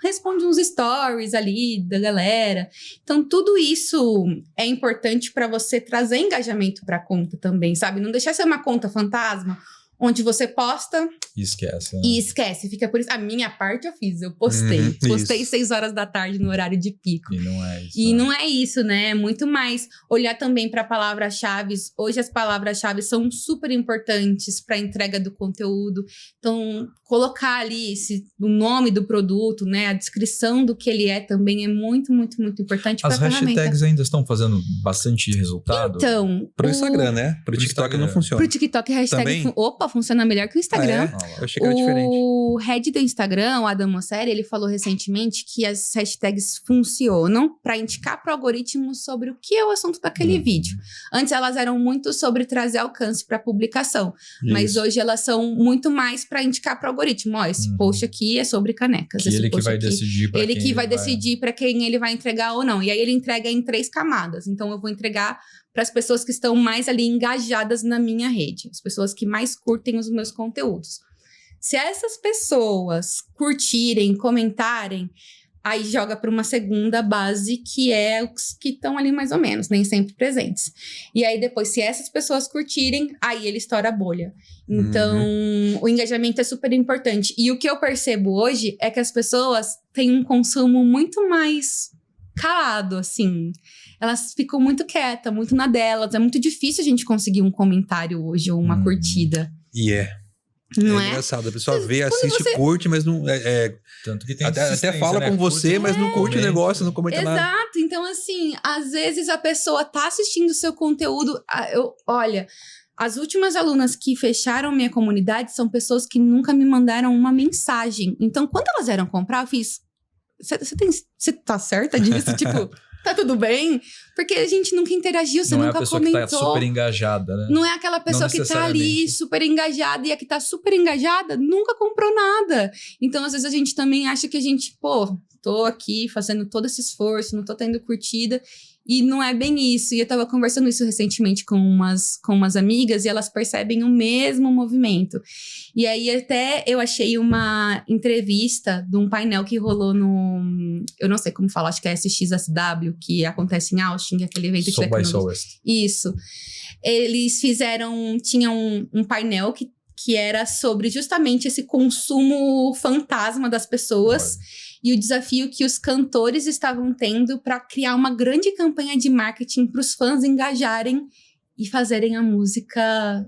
responde uns stories ali da galera. Então, tudo isso é importante para você trazer engajamento para a conta também, sabe? Não deixar ser uma conta fantasma, onde você posta e esquece. Né? E esquece, fica por isso. A minha parte eu fiz, eu postei. Postei 6 horas da tarde no horário de pico. E não é isso. E não é isso, né? É muito mais olhar também para palavras-chave. Hoje as palavras-chave são super importantes para a entrega do conteúdo. Então, colocar ali o nome do produto, né? A descrição do que ele é também é muito, muito, muito importante para a ferramenta. As hashtags ainda estão fazendo bastante resultado? Então... Pro Instagram, né? Pro TikTok não funciona. Pro TikTok, hashtag... funciona melhor que o Instagram. Eu achei que era diferente. O head do Instagram, o Adam Mosseri, ele falou recentemente que as hashtags funcionam para indicar para o algoritmo sobre o que é o assunto daquele vídeo. Antes elas eram muito sobre trazer alcance para publicação, mas hoje elas são muito mais para indicar para o algoritmo. Ó, esse post aqui é sobre canecas. Ele que vai decidir para quem ele vai decidir para quem ele vai entregar ou não. E aí ele entrega em 3 camadas. Então eu vou entregar para as pessoas que estão mais ali engajadas na minha rede, as pessoas que mais curtem os meus conteúdos. Se essas pessoas curtirem, comentarem, aí joga para uma segunda base, que é os que estão ali mais ou menos, nem sempre presentes. E aí depois, se essas pessoas curtirem, aí ele estoura a bolha. Então, o engajamento é super importante. E o que eu percebo hoje é que as pessoas têm um consumo muito mais calado, assim. Elas ficam muito quietas, muito na delas. É muito difícil a gente conseguir um comentário hoje ou uma curtida. Não é? Engraçado, a pessoa vê, assiste, curte, mas não... Tanto que tem até fala com você, mas não curte o negócio, não comenta nada. Exato, então assim, às vezes a pessoa tá assistindo o seu conteúdo... Olha, as últimas alunas que fecharam minha comunidade são pessoas que nunca me mandaram uma mensagem. Então, quando elas vieram comprar, eu fiz... Você tá certa disso? Tipo... Tá tudo bem? Porque a gente nunca interagiu, você nunca comentou. Não é a pessoa que tá super engajada, né? Não é aquela pessoa que tá ali super engajada, e a que tá super engajada nunca comprou nada. Então, às vezes, a gente também acha que a gente, tô aqui fazendo todo esse esforço, não tô tendo curtida. E não é bem isso. E eu tava conversando isso recentemente com umas amigas, e elas percebem o mesmo movimento. E aí até eu achei uma entrevista de um painel que rolou no... Eu não sei como falar, acho que é SXSW, que acontece em Austin, aquele evento de tecnologia. Isso. Eles tinham um painel que era sobre justamente esse consumo fantasma das pessoas. E o desafio que os cantores estavam tendo para criar uma grande campanha de marketing para os fãs engajarem e fazerem a música,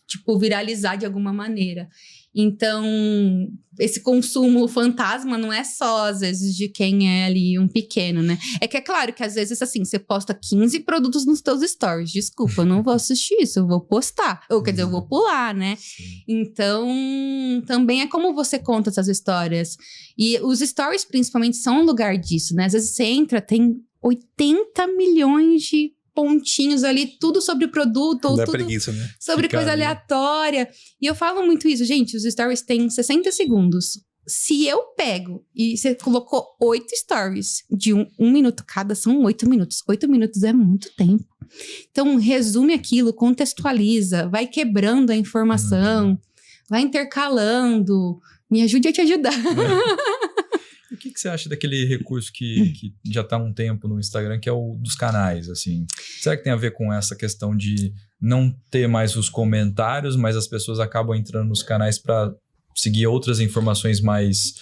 tipo, viralizar de alguma maneira. Então, esse consumo fantasma não é só, às vezes, de quem é ali um pequeno, né? É que é claro que, às vezes, assim, você posta 15 produtos nos teus stories. Desculpa, eu não vou assistir isso, eu vou postar. Ou, quer dizer, eu vou pular, né? Sim. Então, também é como você conta essas histórias. E os stories, principalmente, são um lugar disso, né? Às vezes você entra, tem 80 milhões de pontinhos ali, tudo sobre o produto, ou tudo preguiça, né? sobre coisa aleatória. E eu falo muito isso, gente, os stories têm 60 segundos. Se eu pego e você colocou 8 stories de um minuto cada, são 8 minutos. 8 minutos é muito tempo. Então, resume aquilo, contextualiza, vai quebrando a informação, vai intercalando. Me ajude a te ajudar. O que que você acha daquele recurso que já está há um tempo no Instagram, que é o dos canais, assim? Será que tem a ver com essa questão de não ter mais os comentários, mas as pessoas acabam entrando nos canais para seguir outras informações mais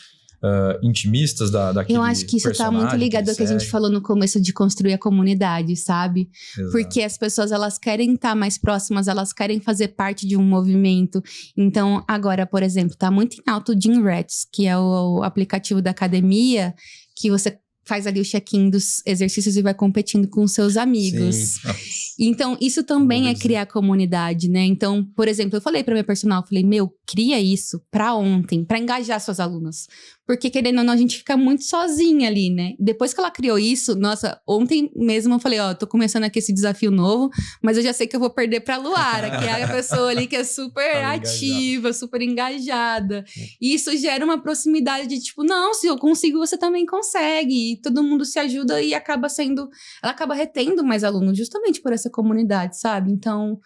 intimistas daquele. Eu acho que isso tá muito ligado ao que a gente falou no começo de construir a comunidade, sabe? Exato. Porque as pessoas, elas querem estar mais próximas, elas querem fazer parte de um movimento. Então, agora, por exemplo, tá muito em alta o Gym Rats, que é o aplicativo da academia, que você faz ali o check-in dos exercícios e vai competindo com seus amigos. Sim. Então, isso também é criar comunidade, né? Então, por exemplo, eu falei pra minha personal, falei, cria isso pra ontem, pra engajar suas alunas. Porque, querendo ou não, a gente fica muito sozinha ali, né? Depois que ela criou isso, nossa, ontem mesmo eu falei, tô começando aqui esse desafio novo, mas eu já sei que eu vou perder pra Luara, que é a pessoa ali que é super ativa, super engajada. E isso gera uma proximidade de tipo, não, se eu consigo, você também consegue. E todo mundo se ajuda e ela acaba retendo mais alunos justamente por essa comunidade, sabe? Então,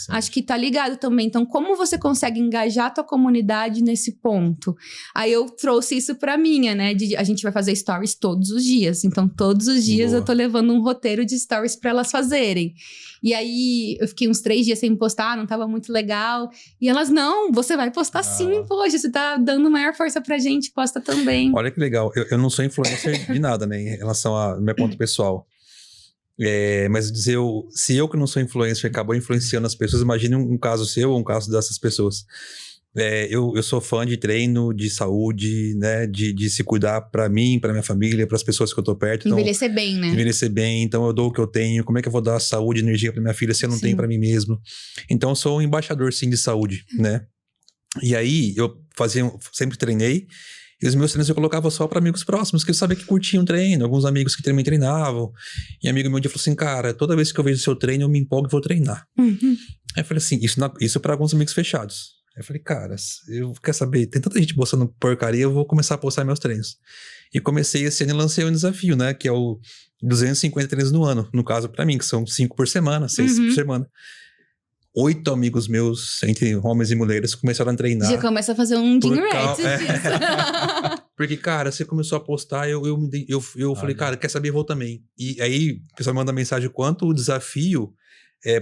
acho que tá ligado também. Então, como você consegue engajar a tua comunidade nesse ponto? Aí eu trouxe isso pra minha, né? A gente vai fazer stories todos os dias. Então, todos os dias eu tô levando um roteiro de stories pra elas fazerem. E aí, eu fiquei uns 3 dias sem postar, não tava muito legal. E elas, não, você vai postar sim, poxa, você tá dando maior força pra gente, posta também. Olha que legal. Eu não sou influencer de nada, né? Em relação ao meu ponto pessoal. Mas se eu que não sou influencer acabou influenciando as pessoas, imagine um caso seu ou um caso dessas pessoas. Eu sou fã de treino, de saúde, né? De se cuidar pra mim, pra minha família, pras pessoas que eu tô perto. Envelhecer bem, né? Envelhecer bem, então eu dou o que eu tenho. Como é que eu vou dar saúde e energia pra minha filha se eu não tenho pra mim mesmo? Então eu sou um embaixador, sim, de saúde, né? E aí, eu sempre treinei. E os meus treinos eu colocava só para amigos próximos, que eu sabia que curtiam treino, alguns amigos que também treinavam. E um amigo meu um dia falou assim, cara, toda vez que eu vejo o seu treino, eu me empolgo e vou treinar. Aí eu falei assim, isso para alguns amigos fechados. Aí eu falei, cara, quer saber, tem tanta gente postando porcaria, eu vou começar a postar meus treinos. E comecei esse ano e lancei um desafio, né, que é o 250 treinos no ano, no caso para mim, que são 5 por semana, 6 por semana. 8 amigos meus, entre homens e mulheres, começaram a treinar. Já começa a fazer um Gym Rats disso. Porque, cara, você começou a postar, eu falei, cara, quer saber, eu vou também. E aí, o pessoal manda mensagem o quanto o desafio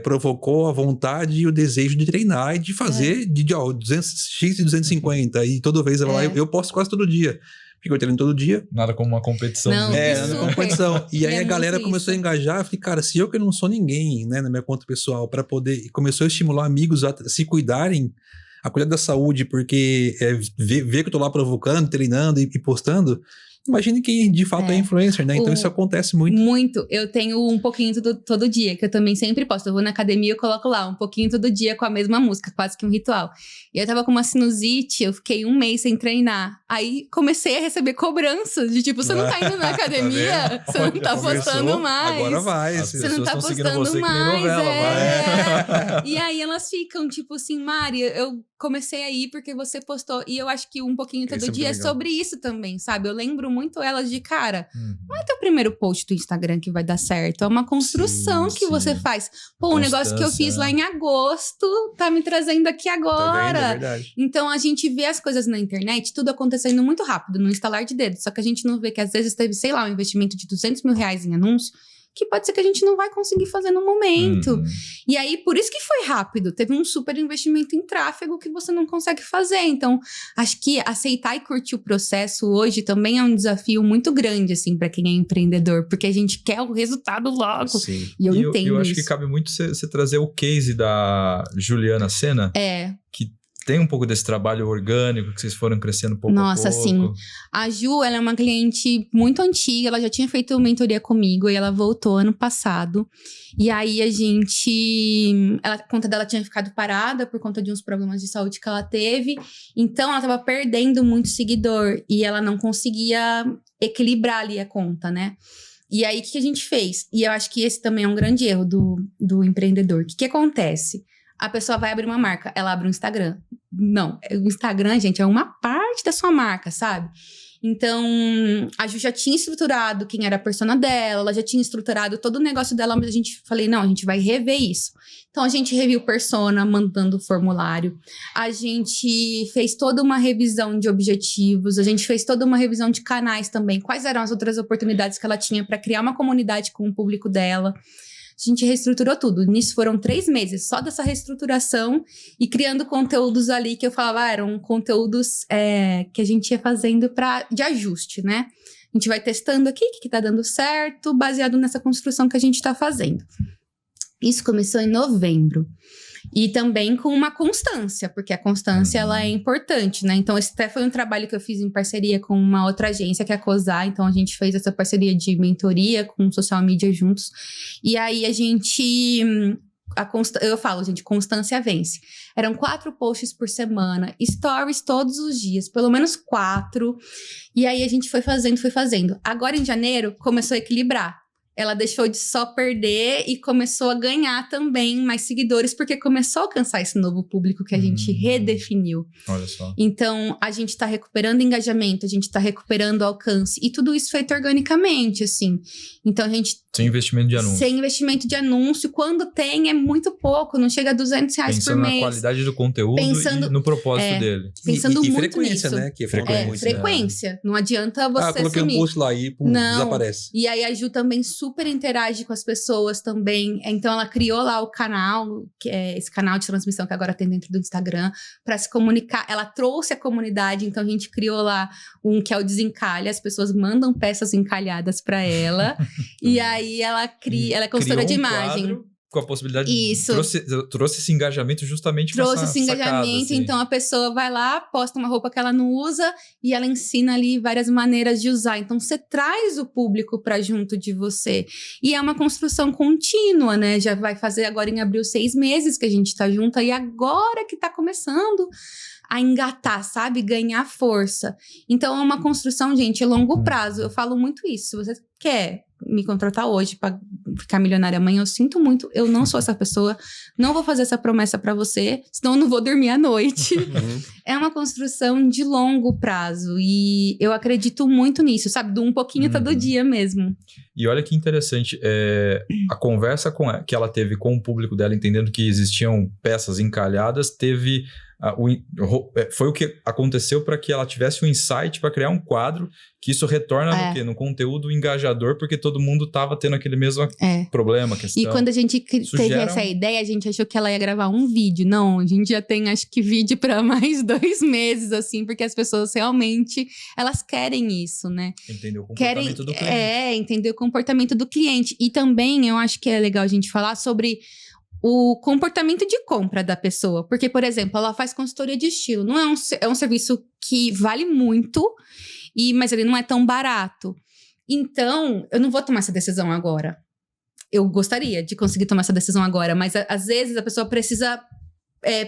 provocou a vontade e o desejo de treinar e de fazer de 200x e 250. E toda vez ela eu posto quase todo dia. Porque eu treino todo dia. Nada como uma competição. Nada como competição. E aí a galera começou a engajar. Eu falei, cara, se eu que não sou ninguém, né, na minha conta pessoal, para poder... E começou a estimular amigos a se cuidarem, a cuidar da saúde, porque ver que eu tô lá provocando, treinando e postando... Imagine quem de fato é influencer, né? Então isso acontece muito. Muito. Eu tenho um pouquinho todo dia, que eu também sempre posto. Eu vou na academia e eu coloco lá um pouquinho todo dia com a mesma música, quase que um ritual. E eu tava com uma sinusite, eu fiquei 1 mês sem treinar. Aí comecei a receber cobranças de tipo, você não tá indo na academia? Você não tá postando mais. Agora vai. Você não tá postando mais. E aí elas ficam tipo assim, Mari, eu comecei a ir porque você postou. E eu acho que um pouquinho todo dia é sobre isso também, sabe? Eu lembro muito elas de, cara, não é teu primeiro post do Instagram que vai dar certo, é uma construção que você faz. Pô, o negócio que eu fiz lá em agosto tá me trazendo aqui agora. É verdade. Então a gente vê as coisas na internet, tudo acontecendo muito rápido, no estalar de dedos. Só que a gente não vê que às vezes teve, sei lá, um investimento de R$200 mil em anúncio, que pode ser que a gente não vai conseguir fazer no momento. E aí, por isso que foi rápido. Teve um super investimento em tráfego que você não consegue fazer. Então, acho que aceitar e curtir o processo hoje também é um desafio muito grande, assim, para quem é empreendedor. Porque a gente quer o resultado logo. Sim. E eu entendo eu acho isso. que cabe muito você trazer o case da Juliana Sena. Que tem um pouco desse trabalho orgânico que vocês foram crescendo pouco a pouco. Nossa, sim. A Ju, ela é uma cliente muito antiga, ela já tinha feito mentoria comigo e ela voltou ano passado. E aí a conta dela tinha ficado parada por conta de uns problemas de saúde que ela teve. Então, ela tava perdendo muito seguidor e ela não conseguia equilibrar ali a conta, né? E aí, o que a gente fez? E eu acho que esse também é um grande erro do empreendedor. O que acontece? A pessoa vai abrir uma marca, ela abre um Instagram. Não, o Instagram, gente, é uma parte da sua marca, sabe? Então, a Ju já tinha estruturado quem era a persona dela, ela já tinha estruturado todo o negócio dela, mas a gente falei, não, a gente vai rever isso. Então, a gente reviu persona, mandando o formulário. A gente fez toda uma revisão de objetivos, a gente fez toda uma revisão de canais também. Quais eram as outras oportunidades que ela tinha para criar uma comunidade com o público dela. A gente reestruturou tudo. Nisso foram 3 meses só dessa reestruturação e criando conteúdos ali que eu falava, eram conteúdos que a gente ia fazendo de ajuste, né? A gente vai testando aqui o que tá dando certo, baseado nessa construção que a gente tá fazendo. Isso começou em novembro. E também com uma constância, porque a constância ela é importante, né? Então, esse até foi um trabalho que eu fiz em parceria com uma outra agência, que é a COSA. Então, a gente fez essa parceria de mentoria com social media juntos. E aí, a gente... eu falo, gente, constância vence. Eram 4 posts por semana, stories todos os dias, pelo menos 4. E aí, a gente foi fazendo. Agora, em janeiro, começou a equilibrar. Ela deixou de só perder e começou a ganhar também mais seguidores, porque começou a alcançar esse novo público que a gente redefiniu. Olha só. Então, a gente tá recuperando engajamento, a gente tá recuperando alcance. E tudo isso feito organicamente, assim. Então, a gente... Sem investimento de anúncio. Sem investimento de anúncio. Quando tem, é muito pouco. Não chega a R$200 por mês. Pensando na qualidade do conteúdo e no propósito dele. Pensando muito frequência, nisso. Né? Que frequência. Não adianta você coloquei sumir. Um post lá e desaparece. E aí a Ju também super interage com as pessoas também. Então ela criou lá o canal, que é esse canal de transmissão que agora tem dentro do Instagram, para se comunicar. Ela trouxe a comunidade, então a gente criou lá um que é o Desencalha. As pessoas mandam peças encalhadas para ela. E aí ela é consultora de imagem. Quadro com a possibilidade trouxe esse engajamento justamente com esse engajamento, assim. Então a pessoa vai lá, posta uma roupa que ela não usa e ela ensina ali várias maneiras de usar. Então você traz o público para junto de você. E é uma construção contínua, né? Já vai fazer agora em abril 6 meses que a gente tá junto e agora que tá começando a engatar, sabe? Ganhar força. Então é uma construção, gente, a longo prazo. Eu falo muito isso. Se você quer me contratar hoje para ficar milionária amanhã, eu sinto muito, eu não sou essa pessoa, não vou fazer essa promessa para você, senão eu não vou dormir à noite. É uma construção de longo prazo e eu acredito muito nisso, sabe? Do um pouquinho todo dia mesmo. E olha que interessante, a conversa que ela teve com o público dela, entendendo que existiam peças encalhadas, foi o que aconteceu para que ela tivesse um insight para criar um quadro, que isso retorna no quê? No conteúdo engajador, porque todo mundo estava tendo aquele mesmo problema, questão. E quando a gente teve essa ideia, a gente achou que ela ia gravar um vídeo. Não, a gente já tem, acho que, vídeo para mais 2 meses, assim, porque as pessoas realmente, elas querem isso, né? Entender o comportamento do cliente. Entender o comportamento do cliente. E também, eu acho que é legal a gente falar sobre o comportamento de compra da pessoa. Porque, por exemplo, ela faz consultoria de estilo. Não é um serviço que vale muito, mas ele não é tão barato. Então, eu não vou tomar essa decisão agora. Eu gostaria de conseguir tomar essa decisão agora, mas às vezes a pessoa precisa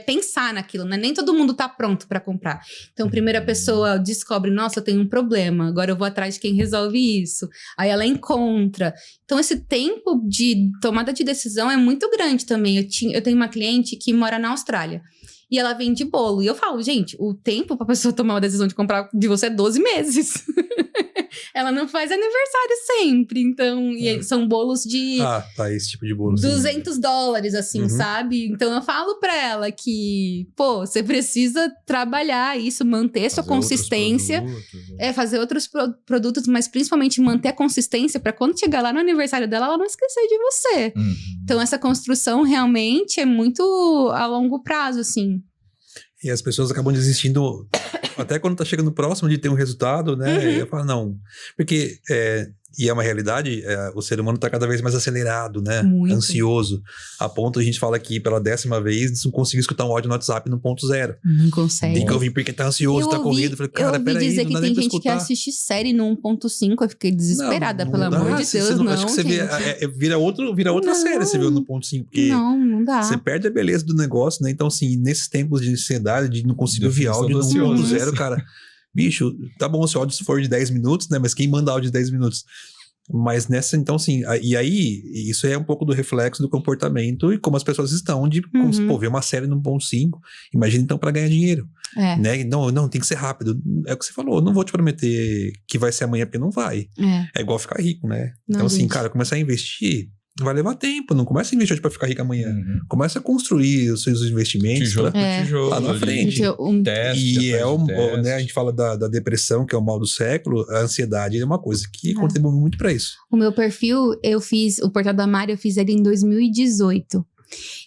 pensar naquilo, né? Nem todo mundo tá pronto para comprar. Então, primeiro a pessoa descobre, nossa, eu tenho um problema, agora eu vou atrás de quem resolve isso. Aí ela encontra. Então, esse tempo de tomada de decisão é muito grande também. Eu tenho uma cliente que mora na Austrália. E ela vende bolo. E eu falo, gente, o tempo pra pessoa tomar uma decisão de comprar de você é 12 meses. Ela não faz aniversário sempre. Então, e são bolos de... esse tipo de bolo. $200, assim, sabe? Então, eu falo pra ela que, você precisa trabalhar isso, manter sua consistência. Fazer outros produtos, mas principalmente manter a consistência pra quando chegar lá no aniversário dela, ela não esquecer de você. Então, essa construção realmente é muito a longo prazo, assim. E as pessoas acabam desistindo até quando tá chegando próximo de ter um resultado, né? Eu falo, não. Porque, e é uma realidade, o ser humano tá cada vez mais acelerado, né? Muito. Ansioso. A ponto, a gente fala aqui pela 10ª vez, não conseguir escutar um áudio no WhatsApp no 0.0. Não consegue. Tem que ouvir porque tá ansioso, tá correndo. Eu falei, cara, peraí, dizer não dá que nem tem pra gente escutar. que assiste série no 1.5, eu fiquei desesperada, não pelo dá, amor de Deus, não, acho que você vira outra série, você viu no 1.5, porque não dá. Você perde a beleza do negócio, né? Então, assim, nesses tempos de ansiedade, de não conseguir ouvir áudio no 1.0, cara, bicho, tá bom se o áudio for de 10 minutos, né? Mas quem manda áudio de 10 minutos? Mas então assim, e aí, isso é um pouco do reflexo do comportamento e como as pessoas estão, como se, ver uma série no Ponto 5, imagina então para ganhar dinheiro, né? Não, tem que ser rápido. É o que você falou, não vou te prometer que vai ser amanhã, porque não vai. É igual ficar rico, né? Não, então assim, cara, começar a investir vai levar tempo, não começa a investir hoje pra ficar rico amanhã. Começa a construir os seus investimentos tijolo por tijolo, lá na frente. Teste, né, a gente fala da depressão, que é o mal do século, a ansiedade é uma coisa que contribui muito pra isso. O meu perfil, o Portal da Mari, eu fiz ele em 2018.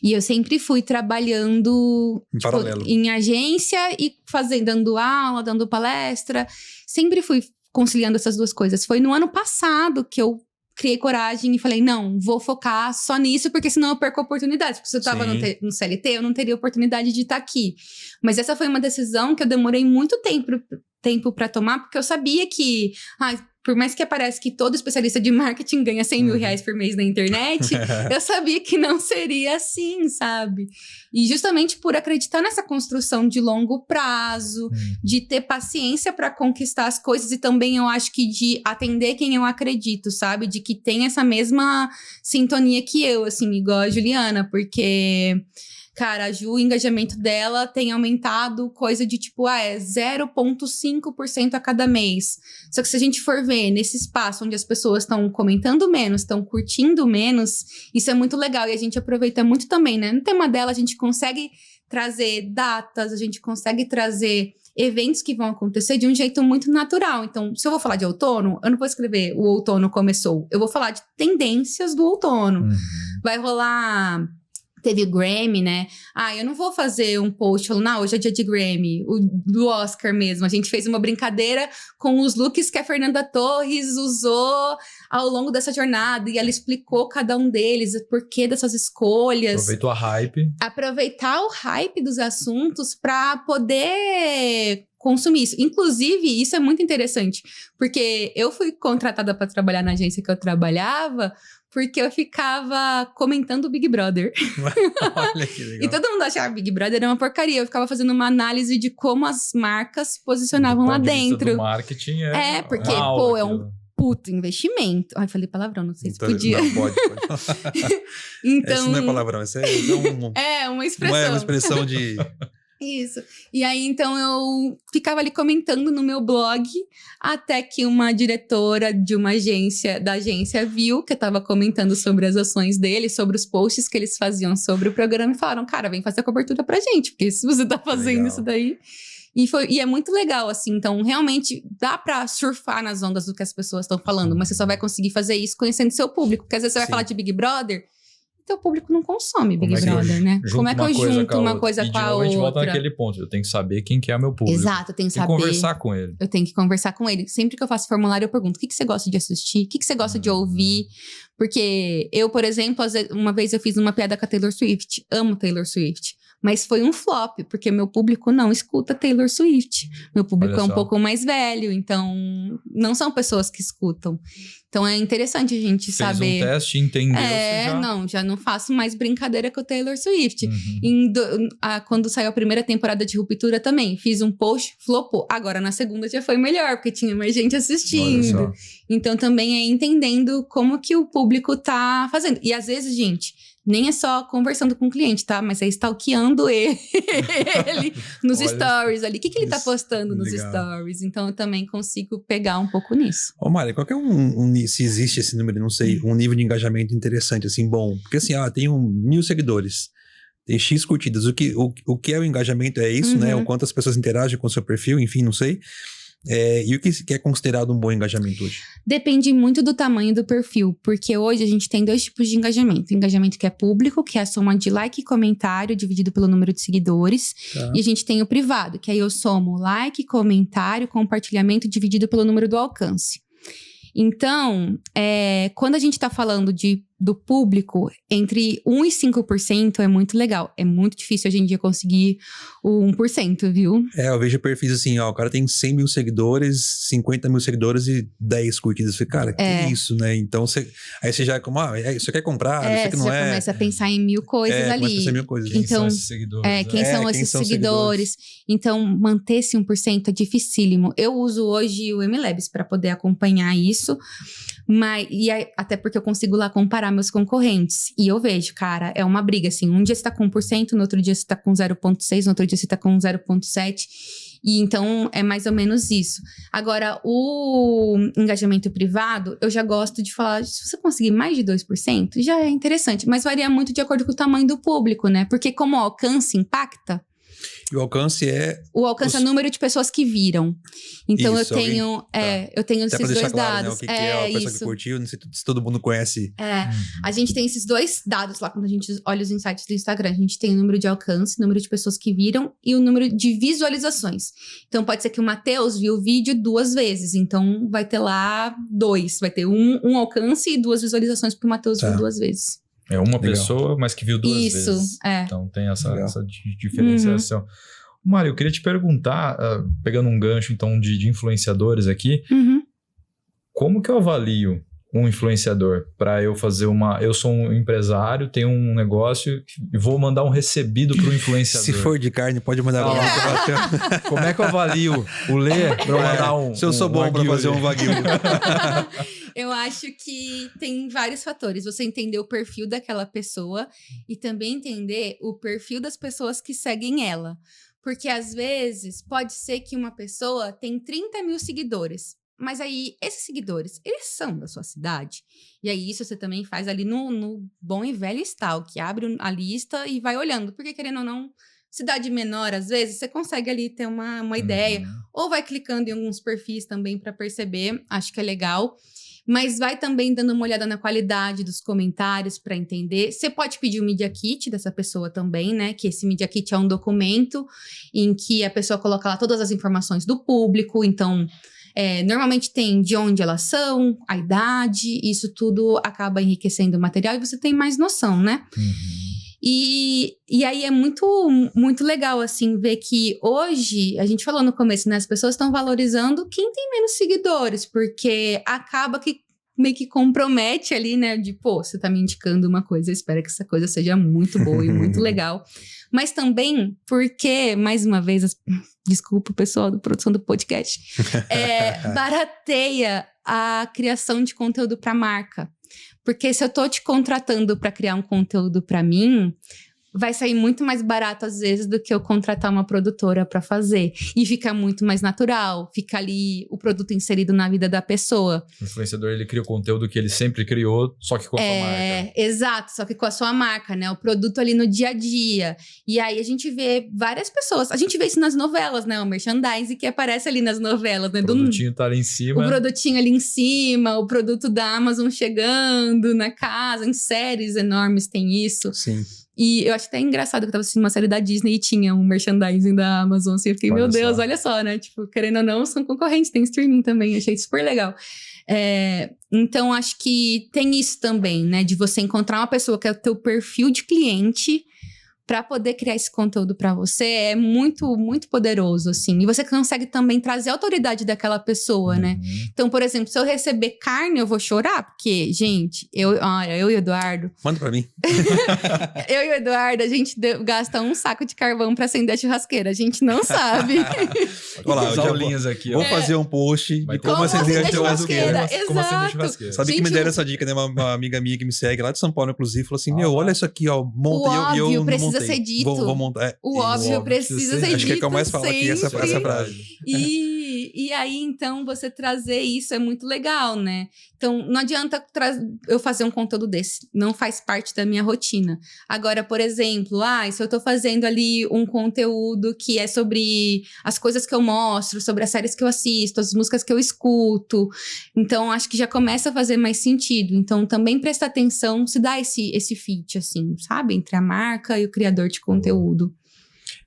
E eu sempre fui trabalhando em paralelo, em agência e dando aula, dando palestra. Sempre fui conciliando essas duas coisas. Foi no ano passado que eu criei coragem e falei, não, vou focar só nisso, porque senão eu perco oportunidades. Porque se eu tava no CLT, eu não teria oportunidade de estar aqui. Mas essa foi uma decisão que eu demorei muito tempo para tomar, porque eu sabia que, por mais que apareça que todo especialista de marketing ganha 100 mil reais por mês na internet, eu sabia que não seria assim, sabe? E justamente por acreditar nessa construção de longo prazo, de ter paciência para conquistar as coisas e também eu acho que de atender quem eu acredito, sabe? De que tem essa mesma sintonia que eu, assim, igual a Juliana, porque... Cara, a Ju, o engajamento dela tem aumentado coisa de 0,5% a cada mês. Só que se a gente for ver nesse espaço onde as pessoas estão comentando menos, estão curtindo menos, isso é muito legal. E a gente aproveita muito também, né? No tema dela, a gente consegue trazer datas, a gente consegue trazer eventos que vão acontecer de um jeito muito natural. Então, se eu vou falar de outono, eu não vou escrever o outono começou. Eu vou falar de tendências do outono. Vai rolar... Teve Grammy, né? Eu não vou fazer um post falando, hoje é dia de Grammy, do Oscar mesmo. A gente fez uma brincadeira com os looks que a Fernanda Torres usou ao longo dessa jornada. E ela explicou cada um deles, o porquê dessas escolhas. Aproveitou a hype. Aproveitar o hype dos assuntos para poder... consumir isso. Inclusive, isso é muito interessante, porque eu fui contratada para trabalhar na agência que eu trabalhava, porque eu ficava comentando o Big Brother. Olha que legal. E todo mundo achava que Big Brother era uma porcaria. Eu ficava fazendo uma análise de como as marcas se posicionavam lá dentro. Do marketing porque, é um puto investimento. Falei palavrão, não sei se podia. Não, pode. Então, esse não é palavrão, esse é uma expressão. Não é uma expressão de... Isso. E aí, então, eu ficava ali comentando no meu blog, até que uma diretora de uma da agência viu que eu tava comentando sobre as ações deles, sobre os posts que eles faziam sobre o programa, e falaram, cara, vem fazer a cobertura pra gente, porque se você tá fazendo isso daí... E é muito legal, assim. Então, realmente, dá pra surfar nas ondas do que as pessoas estão falando, mas você só vai conseguir fazer isso conhecendo seu público, porque às vezes você vai falar de Big Brother... Então, o público não consome Big Brother, né? Como é que eu junto uma coisa com a outra? E de novo a gente volta naquele ponto. Eu tenho que saber quem que é meu público. Exato, eu tenho que saber. Conversar com ele. Eu tenho que conversar com ele. Sempre que eu faço formulário, eu pergunto, o que você gosta de assistir? O que você gosta de ouvir? Porque eu, por exemplo, uma vez eu fiz uma piada com a Taylor Swift. Amo Taylor Swift. Mas foi um flop, porque meu público não escuta Taylor Swift. Meu público é um pouco mais velho, então não são pessoas que escutam. Então é interessante a gente saber. Fez um teste, entendeu? Já não faço mais brincadeira com o Taylor Swift. Quando saiu a primeira temporada de Ruptura também, fiz um post, flopou. Agora na segunda já foi melhor, porque tinha mais gente assistindo. Então também é entendendo como que o público tá fazendo. E às vezes, gente, nem é só conversando com o cliente, tá? Mas é stalkeando ele nos stories ali. O que ele tá postando nos stories? Então, eu também consigo pegar um pouco nisso. Ô, Mari, qual que é se existe esse número, não sei, um nível de engajamento interessante, assim, bom? Porque assim, tem 1.000 seguidores, tem X curtidas. O que é o engajamento? É isso, né? O quanto as pessoas interagem com o seu perfil, enfim, não sei. E o que é considerado um bom engajamento hoje? Depende muito do tamanho do perfil, porque hoje a gente tem 2 tipos de engajamento. Engajamento que é público, que é a soma de like e comentário dividido pelo número de seguidores. E a gente tem o privado, que aí eu somo like, comentário, compartilhamento dividido pelo número do alcance. Então, quando a gente tá falando do público, entre 1% e 5% é muito legal. É muito difícil hoje em dia conseguir o 1%, viu? Eu vejo perfis assim, o cara tem 100 mil seguidores, 50 mil seguidores e 10 curtidas. Cara, que isso, né? Então, aí você já é como, você quer comprar, isso aqui não você começa a pensar em 1000 coisas ali. Começa a pensar em 1000 coisas. Quem são esses seguidores? Quem são esses seguidores? Então, manter esse 1% é dificílimo. Eu uso hoje o MLabs para poder acompanhar isso. Até porque eu consigo lá comparar meus concorrentes. E eu vejo, cara, é uma briga, assim. Um dia você tá com 1%, no outro dia você tá com 0,6%, no outro dia você tá com 0,7%. E então, é mais ou menos isso. Agora, o engajamento privado, eu já gosto de falar, se você conseguir mais de 2%, já é interessante. Mas varia muito de acordo com o tamanho do público, né? Porque como o alcance impacta... E o alcance é... O alcance é o número de pessoas que viram. Então, isso, eu tenho esses dois claro, dados. Né, o que é a pessoa que curtiu, não sei se todo mundo conhece. A gente tem esses dois dados lá, quando a gente olha os insights do Instagram. A gente tem o número de alcance, número de pessoas que viram e o número de visualizações. Então, pode ser que o Matheus viu o vídeo 2 vezes. Então, vai ter lá 2. Vai ter um alcance e 2 visualizações, porque o Matheus viu 2 vezes. É uma pessoa, mas que viu 2 vezes. Isso, Então tem essa diferenciação. Mari, eu queria te perguntar, pegando um gancho então de influenciadores aqui, como que eu avalio um influenciador para eu fazer eu sou um empresário, tenho um negócio e vou mandar um recebido para o influenciador. Se for de carne, pode mandar Como é que eu avalio o Lê para eu mandar um se eu sou bom para fazer um wagyu. Eu acho que tem vários fatores. Você entender o perfil daquela pessoa e também entender o perfil das pessoas que seguem ela. Porque, às vezes, pode ser que uma pessoa tem 30 mil seguidores. Mas aí, esses seguidores, eles são da sua cidade? E aí, isso você também faz ali no bom e velho stalk. Abre a lista e vai olhando. Porque, querendo ou não, cidade menor, às vezes, você consegue ali ter uma ideia. Ou vai clicando em alguns perfis também para perceber. Acho que é legal. Mas vai também dando uma olhada na qualidade dos comentários para entender. Você pode pedir o Media Kit dessa pessoa também, né? Que esse Media Kit é um documento em que a pessoa coloca lá todas as informações do público. Então, normalmente tem de onde elas são, a idade. Isso tudo acaba enriquecendo o material e você tem mais noção, né? E aí é muito, muito legal, assim, ver que hoje, a gente falou no começo, né? As pessoas estão valorizando quem tem menos seguidores, porque acaba que meio que compromete ali, né? De, você tá me indicando uma coisa, eu espero que essa coisa seja muito boa e muito legal. Mas também porque, mais uma vez, desculpa o pessoal da produção do podcast, barateia a criação de conteúdo para marca. Porque se eu tô te contratando para criar um conteúdo para mim, vai sair muito mais barato às vezes do que eu contratar uma produtora para fazer. E fica muito mais natural, fica ali o produto inserido na vida da pessoa. O influenciador, ele cria o conteúdo que ele sempre criou, só que com a sua marca. Exato, só que com a sua marca, né? O produto ali no dia a dia. E aí a gente vê várias pessoas, a gente vê isso nas novelas, né? O merchandising que aparece ali nas novelas, né? O produtinho tá ali em cima. O produtinho ali em cima, o produto da Amazon chegando na casa, em séries enormes tem isso. Sim. E eu acho até engraçado que eu tava assistindo uma série da Disney e tinha um merchandising da Amazon, assim, eu fiquei, meu Deus, olha só, né? Tipo, querendo ou não, são concorrentes, tem streaming também, achei super legal. Então, acho que tem isso também, né? De você encontrar uma pessoa que é o teu perfil de cliente para poder criar esse conteúdo para você é muito, muito poderoso, assim. E você consegue também trazer a autoridade daquela pessoa, né? Então, por exemplo, se eu receber carne, eu vou chorar, porque, gente, eu e o Eduardo... Manda pra mim. Eu e o Eduardo, a gente gasta um saco de carvão para acender a churrasqueira. A gente não sabe. Olha lá, as aulinhas aqui. Vou fazer um post de como acender a churrasqueira. Como acender a churrasqueira. Sabe que me deram essa dica, né? Uma amiga minha que me segue lá de São Paulo, inclusive, falou assim, olha isso aqui, ó, monta. O óbvio precisa montei. ser dito. Vou montar. O óbvio precisa ser dito. Acho que é que eu mais falo aqui, essa frase. E aí, então, você trazer isso é muito legal, né? Então, não adianta eu fazer um conteúdo desse. Não faz parte da minha rotina. Agora, por exemplo, se eu tô fazendo ali um conteúdo que é sobre as coisas que eu mostro, sobre as séries que eu assisto, as músicas que eu escuto. Então, acho que já começa a fazer mais sentido. Então, também prestar atenção, se dá esse fit, assim, sabe? Entre a marca e o criador de conteúdo.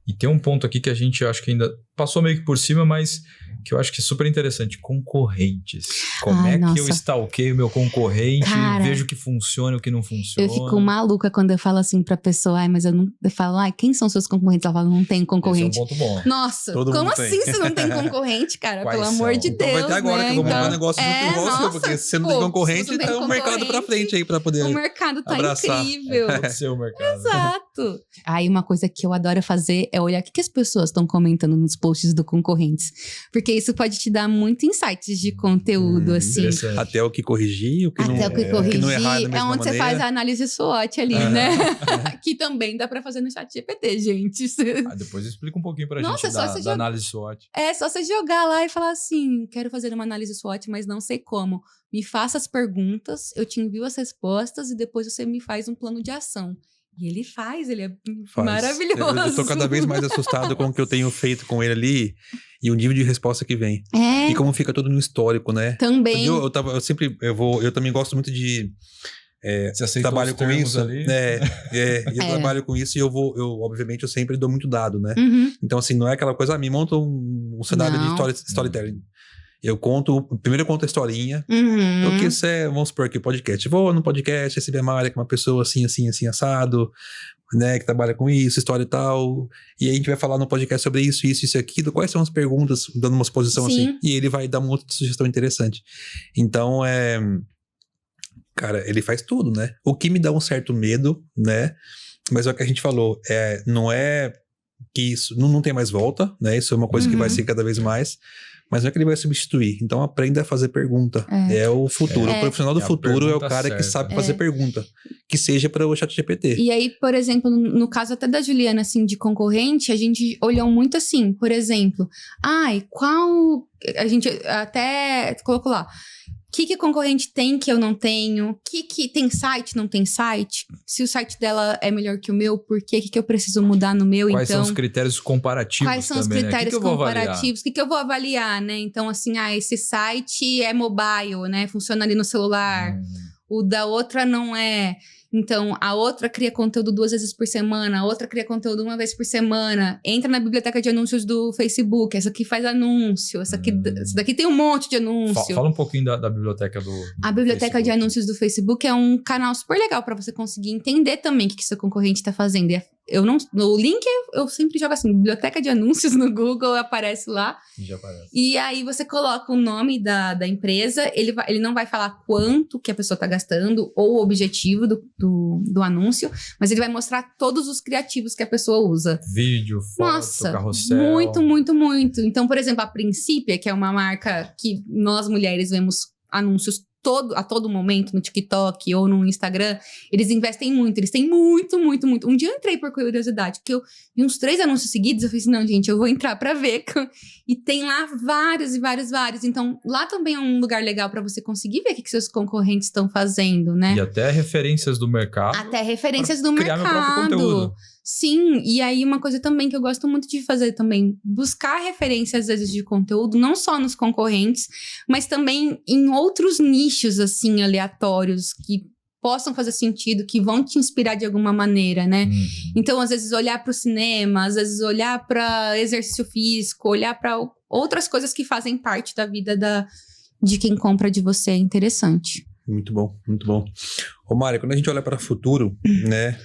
E tem um ponto aqui que a gente acho que ainda passou meio que por cima, mas que eu acho que é super interessante. Concorrentes. Como que eu stalkeio meu concorrente, vejo o que funciona e o que não funciona. Eu fico maluca quando eu falo assim pra pessoa, mas eu falo, quem são seus concorrentes? Ela fala, não tem concorrente. Esse é um ponto bom. Nossa, como assim você não tem concorrente, cara? Quais pelo amor de são? Deus, vai ter agora que eu vou montar um negócio nossa, porque se você não tem concorrente, tá o mercado pra frente aí pra poder o mercado tá abraçar. incrível. Pode ser o mercado. Exato. Exato. Aí uma coisa que eu adoro fazer é olhar o que as pessoas estão comentando nos posts do concorrentes. Porque isso pode te dar muito insights de conteúdo, assim. Até o que corrigir, o que não, Até o que corrigir. Que não errar da mesma é onde maneira. você faz a análise SWOT ali, né? Que também dá pra fazer no ChatGPT, gente. Depois explica um pouquinho pra Nossa, gente da análise SWOT. É só você jogar lá e falar assim, quero fazer uma análise SWOT, mas não sei como. Me faça as perguntas, eu te envio as respostas e depois você me faz um plano de ação. E ele faz, ele é maravilhoso. Eu tô cada vez mais assustado com o que eu tenho feito com ele ali e o nível de resposta que vem. E como fica tudo no histórico, né? Também. Eu também gosto muito de... Você trabalho com isso ali? Eu trabalho com isso e obviamente eu sempre dou muito dado, né? Uhum. Então assim, não é aquela coisa, me monta um cenário de storytelling. Primeiro eu conto a historinha. O que isso é, vamos supor aqui, podcast. Vou no podcast, receber a Mária, que é uma pessoa assim, assado, né, que trabalha com isso, história e tal. E aí a gente vai falar no podcast sobre isso e aquilo. Quais são as perguntas, dando uma exposição assim. E ele vai dar uma outra sugestão interessante. Então, cara, ele faz tudo, né? O que me dá um certo medo, né? Mas é o que a gente falou, não é que isso não tem mais volta, né? Isso é uma coisa que vai ser cada vez mais. Mas não é que ele vai substituir. Então aprenda a fazer pergunta. É o futuro. O profissional do futuro é o cara que sabe fazer pergunta. Que seja para o ChatGPT. E aí, por exemplo, no caso até da Juliana, assim, de concorrente, a gente olhou muito assim, por exemplo, a gente até colocou lá, o que concorrente tem que eu não tenho? Que tem site, não tem site? Se o site dela é melhor que o meu, por quê? O que eu preciso mudar no meu, Quais são os critérios comparativos Quais são também, os critérios né? comparativos? O que eu vou avaliar, né? Então, assim, esse site é mobile, né? Funciona ali no celular. O da outra não é. Então, a outra cria conteúdo 2 vezes por semana, a outra cria conteúdo 1 vez por semana. Entra na biblioteca de anúncios do Facebook, essa aqui faz anúncio, essa daqui tem um monte de anúncio. Fala um pouquinho da biblioteca do A biblioteca Facebook. de anúncios do Facebook é um canal super legal para você conseguir entender também o que seu concorrente está fazendo. No link eu sempre jogo assim, biblioteca de anúncios no Google, aparece lá. Já aparece. E aí você coloca o nome da empresa, ele não vai falar quanto que a pessoa está gastando ou o objetivo do anúncio, mas ele vai mostrar todos os criativos que a pessoa usa. Vídeo, foto, carrossel. Muito, muito, muito. Então, por exemplo, a Princípia, que é uma marca que nós mulheres vemos anúncios a todo momento no TikTok ou no Instagram, eles investem muito, eles têm muito, muito, muito. Um dia eu entrei por curiosidade, porque eu vi uns 3 anúncios seguidos, eu falei assim, não, gente, eu vou entrar pra ver. E tem lá vários e vários, vários. Então, lá também é um lugar legal pra você conseguir ver o que seus concorrentes estão fazendo, né? E até referências do mercado. Até referências do criar mercado. Meu próprio conteúdo. Sim, e aí uma coisa também que eu gosto muito de fazer também, buscar referências às vezes de conteúdo, não só nos concorrentes, mas também em outros nichos, assim, aleatórios, que possam fazer sentido, que vão te inspirar de alguma maneira, né? Então, às vezes, olhar para o cinema, às vezes, olhar para exercício físico, olhar para outras coisas que fazem parte da vida de quem compra de você é interessante. Muito bom, muito bom. Ô, Mária, quando a gente olha para o futuro, né?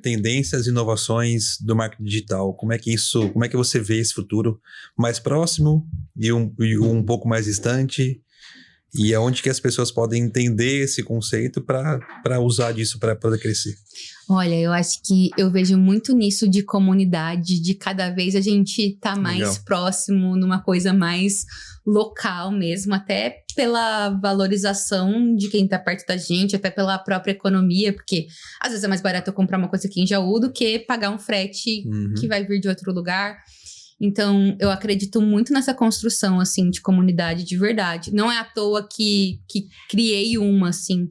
Tendências, inovações do marketing digital, como é que você vê esse futuro mais próximo e um pouco mais distante? E aonde que as pessoas podem entender esse conceito para usar disso para poder crescer? Olha, eu acho que eu vejo muito nisso de comunidade, de cada vez a gente tá mais próximo, numa coisa mais local mesmo, até pela valorização de quem tá perto da gente, até pela própria economia, porque às vezes é mais barato eu comprar uma coisa aqui em Jaú do que pagar um frete que vai vir de outro lugar. Então, eu acredito muito nessa construção, assim, de comunidade de verdade. Não é à toa que criei uma, assim.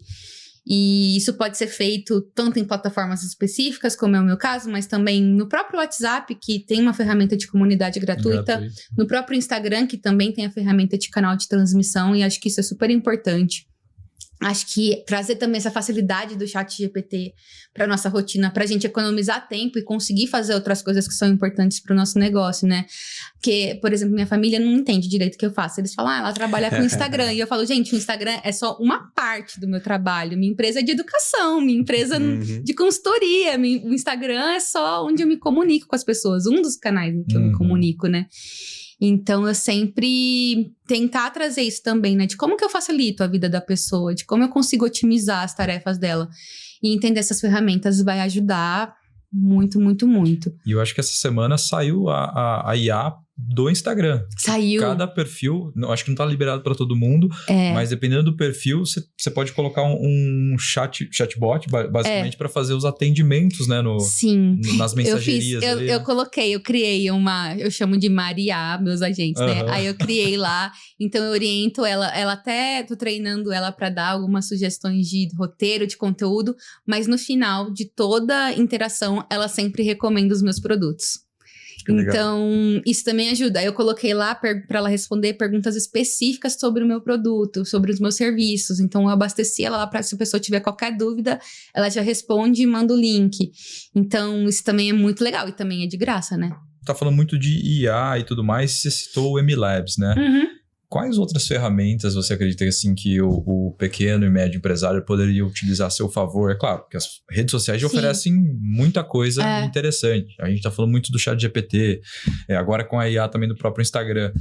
E isso pode ser feito tanto em plataformas específicas, como é o meu caso, mas também no próprio WhatsApp, que tem uma ferramenta de comunidade gratuita. No próprio Instagram, que também tem a ferramenta de canal de transmissão. E acho que isso é super importante. Acho que trazer também essa facilidade do ChatGPT para nossa rotina, para a gente economizar tempo e conseguir fazer outras coisas que são importantes para o nosso negócio, né? Porque, por exemplo, minha família não entende direito o que eu faço. Eles falam, ela trabalha com o Instagram. E eu falo, gente, o Instagram é só uma parte do meu trabalho. Minha empresa é de educação, minha empresa de consultoria. O Instagram é só onde eu me comunico com as pessoas. Um dos canais em que eu me comunico, né? Então, eu sempre tentar trazer isso também, né? De como que eu facilito a vida da pessoa, de como eu consigo otimizar as tarefas dela. E entender essas ferramentas vai ajudar muito, muito, muito. E eu acho que essa semana saiu a IA do Instagram. Saiu. Cada perfil, acho que não está liberado para todo mundo, mas dependendo do perfil, você pode colocar um chatbot, basicamente, para fazer os atendimentos, né? Sim. Nas mensagerias. Eu criei eu chamo de Maria, meus agentes, né? Aí eu criei lá, então eu oriento ela até tô treinando ela para dar algumas sugestões de roteiro, de conteúdo, mas no final de toda interação, ela sempre recomenda os meus produtos. Então, isso também ajuda. Eu coloquei lá para ela responder perguntas específicas sobre o meu produto, sobre os meus serviços. Então, eu abasteci ela lá para se a pessoa tiver qualquer dúvida, ela já responde e manda o link. Então, isso também é muito legal e também é de graça, né? Tá falando muito de IA e tudo mais, você citou o MLabs, né? Uhum. Quais outras ferramentas você acredita assim, que o pequeno e médio empresário poderia utilizar a seu favor? É claro, porque as redes sociais oferecem muita coisa interessante. A gente está falando muito do ChatGPT, agora com a IA também do próprio Instagram.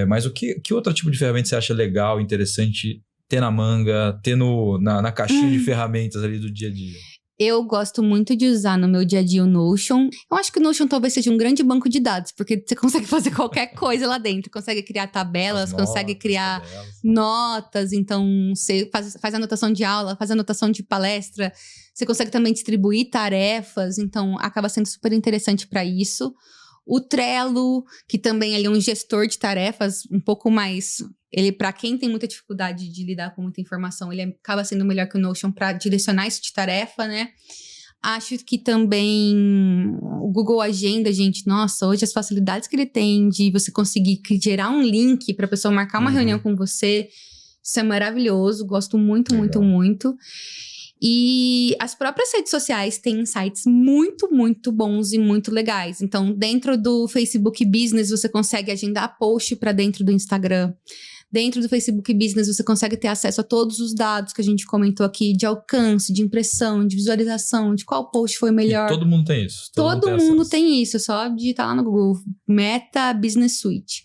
Mas que outro tipo de ferramenta você acha legal, interessante ter na manga, ter na caixinha de ferramentas ali do dia a dia? Eu gosto muito de usar no meu dia a dia o Notion. Eu acho que o Notion talvez seja um grande banco de dados, porque você consegue fazer qualquer coisa lá dentro. Consegue criar tabelas, consegue criar notas. Então, você faz anotação de aula, faz anotação de palestra. Você consegue também distribuir tarefas. Então, acaba sendo super interessante para isso. O Trello, que também ele é um gestor de tarefas um pouco mais... Ele, para quem tem muita dificuldade de lidar com muita informação, ele acaba sendo melhor que o Notion para direcionar isso de tarefa, né? Acho que também o Google Agenda, gente, nossa, hoje as facilidades que ele tem de você conseguir gerar um link para a pessoa marcar uma reunião com você, isso é maravilhoso, gosto muito, muito, muito. E as próprias redes sociais têm insights muito, muito bons e muito legais. Então, dentro do Facebook Business, você consegue agendar post para dentro do Instagram. Dentro do Facebook Business, você consegue ter acesso a todos os dados que a gente comentou aqui, de alcance, de impressão, de visualização, de qual post foi melhor. E todo mundo tem isso. Todo mundo tem isso, é só digitar lá no Google, Meta Business Suite.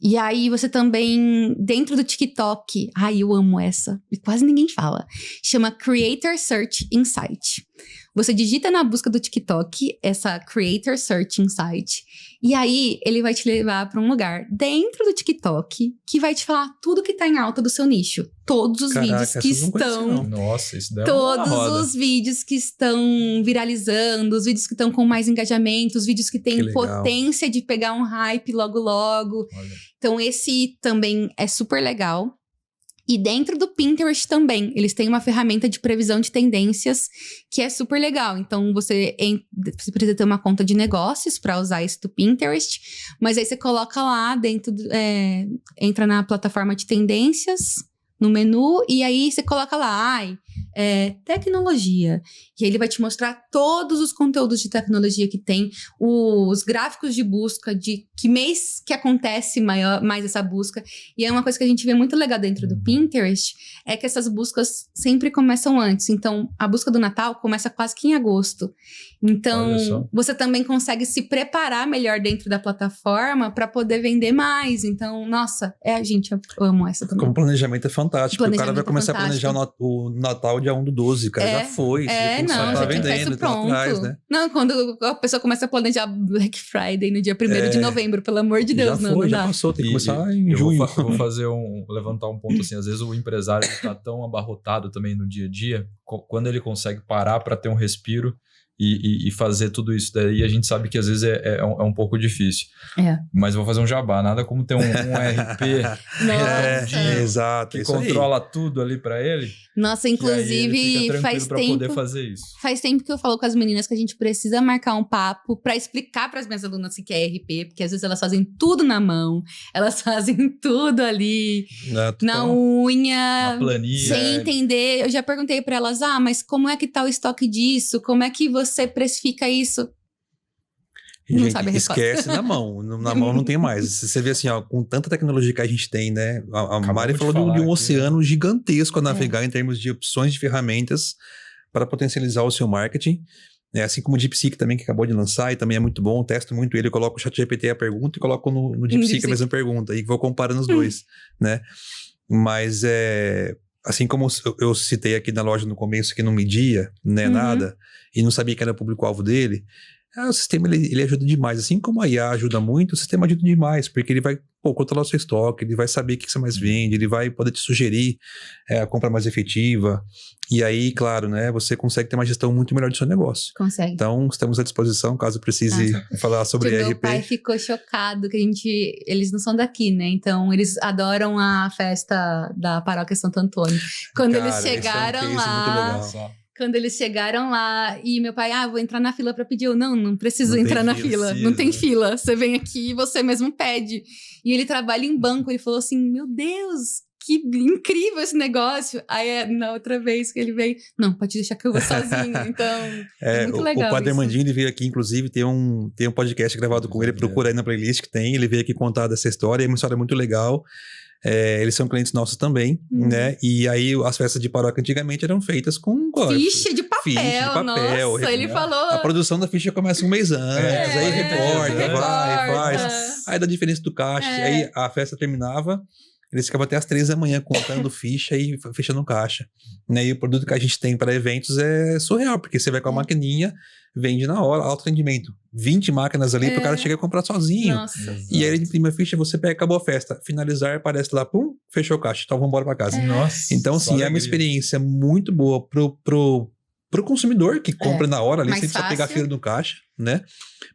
E aí você também, dentro do TikTok, eu amo essa, e quase ninguém fala, chama Creator Search Insight. Você digita na busca do TikTok essa Creator Search Insight, e aí ele vai te levar para um lugar dentro do TikTok que vai te falar tudo que tá em alta do seu nicho. Todos os vídeos que estão... Nossa, isso deve Todos os vídeos que estão viralizando, os vídeos que estão com mais engajamento, os vídeos que têm potência de pegar um hype logo, logo. Olha. Então, esse também é super legal. E dentro do Pinterest também, eles têm uma ferramenta de previsão de tendências que é super legal. Então, você precisa ter uma conta de negócios para usar isso do Pinterest, mas aí você coloca lá dentro, entra na plataforma de tendências, no menu, e aí você coloca lá, tecnologia. E aí ele vai te mostrar todos os conteúdos de tecnologia que tem, os gráficos de busca, de que mês que acontece mais essa busca. E é uma coisa que a gente vê muito legal dentro do Pinterest, é que essas buscas sempre começam antes. Então, a busca do Natal começa quase que em agosto. Então, você também consegue se preparar melhor dentro da plataforma para poder vender mais. Então, nossa, gente, eu amo essa também. Como planejamento é fantástico. O cara vai começar a planejar o Natal dia 1/12, cara. Já foi. Já vendendo, isso pronto. Atrás, né? Não, quando a pessoa começa a planejar Black Friday no dia 1º de novembro, pelo amor de Deus, já não foi, dá. Já passou, tem que começar em junho. Eu vou fazer levantar um ponto assim, às vezes o empresário está tão abarrotado também no dia a dia, quando ele consegue parar para ter um respiro e fazer tudo isso daí, a gente sabe que às vezes é um pouco difícil. Mas eu vou fazer um jabá, nada como ter um RP exato, que controla tudo ali para ele. Nossa, inclusive faz tempo poder fazer isso. Faz tempo que eu falo com as meninas que a gente precisa marcar um papo para explicar para as minhas alunas o que é RP, porque às vezes elas fazem tudo na mão, elas fazem tudo ali na unha, na planilha, sem entender. Eu já perguntei para elas, mas como é que tá o estoque disso? Como é que você precifica isso? Não gente, sabe a resposta. Esquece na mão. Na mão não tem mais. Você vê assim, com tanta tecnologia que a gente tem, né? A Mari falou de um oceano gigantesco a navegar em termos de opções de ferramentas para potencializar o seu marketing. Assim como o DeepSeek também, que acabou de lançar e também é muito bom, testo muito ele, eu coloco o ChatGPT a pergunta e coloco no DeepSeek a mesma pergunta e vou comparando os dois, né? Mas assim como eu citei aqui na loja no começo que não media, né, nada, e não sabia que era o público-alvo dele, o sistema ele ajuda demais. Assim como a IA ajuda muito, o sistema ajuda demais, porque ele vai controlar o seu estoque, ele vai saber o que você mais vende, ele vai poder te sugerir a compra mais efetiva. E aí, claro, né, você consegue ter uma gestão muito melhor do seu negócio. Consegue. Então, estamos à disposição, caso precise falar sobre ERP. Meu pai ficou chocado que eles não são daqui, né? Então, eles adoram a festa da Paróquia Santo Antônio. Quando eles chegaram lá... Quando eles chegaram lá e meu pai, vou entrar na fila pra pedir. Eu, não preciso entrar na fila. Não tem fila. Você vem aqui e você mesmo pede. E ele trabalha em banco. Ele falou assim, meu Deus, que incrível esse negócio. Aí, na outra vez que ele veio, não, pode deixar que eu vou sozinho. Então, é muito legal. O Padre Armandinho, ele veio aqui, inclusive, tem um podcast gravado com ele. Procura aí na playlist que tem. Ele veio aqui contar dessa história. É uma história muito legal. Eles são clientes nossos também, né? E aí as festas de paróquia antigamente eram feitas com ficha de papel. Nossa, ele falou. A produção da ficha começa um mês antes, aí reporta, vai, faz. Aí dá diferença do caixa. Aí a festa terminava, eles ficavam até as 3 da manhã contando ficha e fechando caixa. Né? E o produto que a gente tem para eventos é surreal, porque você vai com a maquininha, vende na hora, alto rendimento. 20 máquinas ali pro cara chegar a comprar sozinho. Nossa. E aí ele imprime a ficha, você pega, acabou a festa. Finalizar, aparece lá, pum, fechou o caixa. Então vamos embora pra casa. Nossa. Então, sim, é uma experiência muito boa pro consumidor que compra na hora ali, sem precisar pegar fila no caixa, né?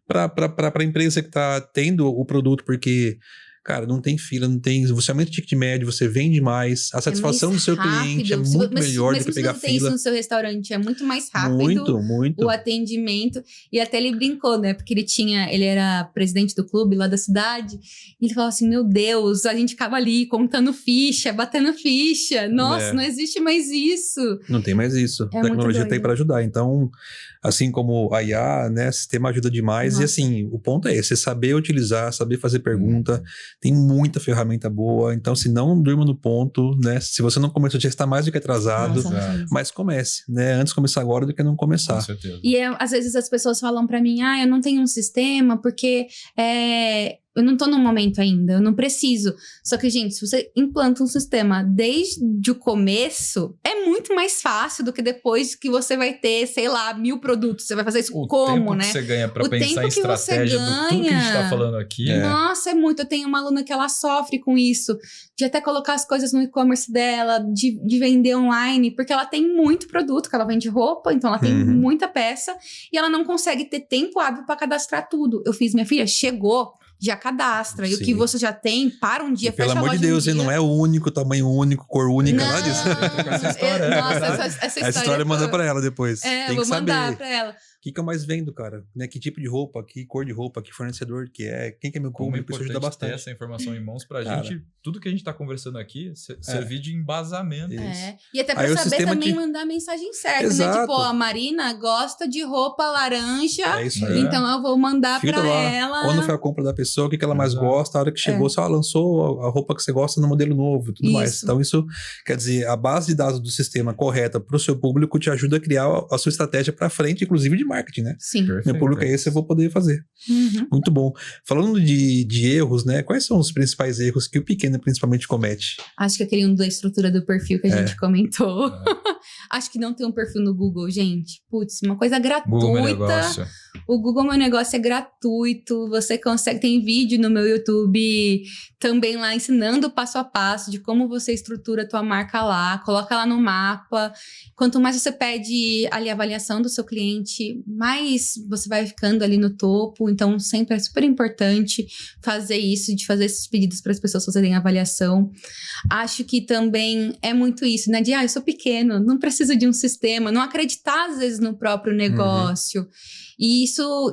Pra empresa que tá tendo o produto, porque... Cara, não tem fila, não tem... Você aumenta o ticket médio, você vende mais. A satisfação do seu cliente é muito melhor do que pegar fila. Mas você tem isso no seu restaurante, é muito mais rápido. Muito. O atendimento. E até ele brincou, né? Porque ele era presidente do clube lá da cidade. E ele falou assim, meu Deus, a gente ficava ali contando ficha, batendo ficha. Nossa, não existe mais isso. Não tem mais isso. A tecnologia tem para ajudar. Então, assim como a IA, né? O sistema ajuda demais. Nossa. E assim, o ponto é esse, saber utilizar, saber fazer pergunta. Tem muita ferramenta boa, então se não durma no ponto, né? Se você não começou, já está mais do que atrasado, mas comece, né? Antes começar agora do que não começar. Com certeza. E às vezes as pessoas falam para mim, eu não tenho um sistema porque eu não tô no momento ainda, eu não preciso. Só que, gente, se você implanta um sistema desde o começo, é muito mais fácil do que depois que você vai ter, sei lá, 1000 produtos. Você vai fazer isso como, né? O tempo que você ganha pra pensar em estratégia do tudo que a gente tá falando aqui. Nossa, é muito. Eu tenho uma aluna que ela sofre com isso, de até colocar as coisas no e-commerce dela, de vender online, porque ela tem muito produto, que ela vende roupa, então ela tem muita peça, e ela não consegue ter tempo hábil pra cadastrar tudo. Eu fiz, minha filha, chegou, já cadastra. E o que você já tem, para um dia, fecha a loja. Pelo amor de Deus, ele não é o único, tamanho único, cor única, nada disso. Essa história. Nossa, essa história manda pra ela depois. Tem vou que saber. mandar pra ela. O que eu mais vendo, cara? Né? Que tipo de roupa, que cor de roupa, que fornecedor que é, quem que é meu público, isso ajuda bastante. Ter essa informação em mãos pra gente, tudo que a gente tá conversando aqui, servir de embasamento. E até pra saber também mandar a mensagem certa, né? Tipo, a Marina gosta de roupa laranja, então eu vou mandar pra ela. Quando foi a compra da pessoa, o que ela mais gosta, a hora que chegou, você lançou a roupa que você gosta no modelo novo, tudo mais. Então isso, quer dizer, a base de dados do sistema correta pro seu público te ajuda a criar a sua estratégia pra frente, inclusive de marketing, né? Sim. Meu público é esse, eu vou poder fazer. Muito bom. Falando de erros, né? Quais são os principais erros que o pequeno principalmente comete? Acho que aquele da estrutura do perfil que a gente comentou. Acho que não tem um perfil no Google, gente. Putz, uma coisa gratuita. Google Meu Negócio. O Google Meu Negócio é gratuito. Você consegue, tem vídeo no meu YouTube também lá ensinando o passo a passo de como você estrutura a tua marca lá, coloca lá no mapa. Quanto mais você pede ali a avaliação do seu cliente, mais você vai ficando ali no topo. Então, sempre é super importante fazer isso, de fazer esses pedidos para as pessoas fazerem avaliação. Acho que também é muito isso, né? De, eu sou pequeno, não preciso de um sistema, não acreditar às vezes no próprio negócio. E isso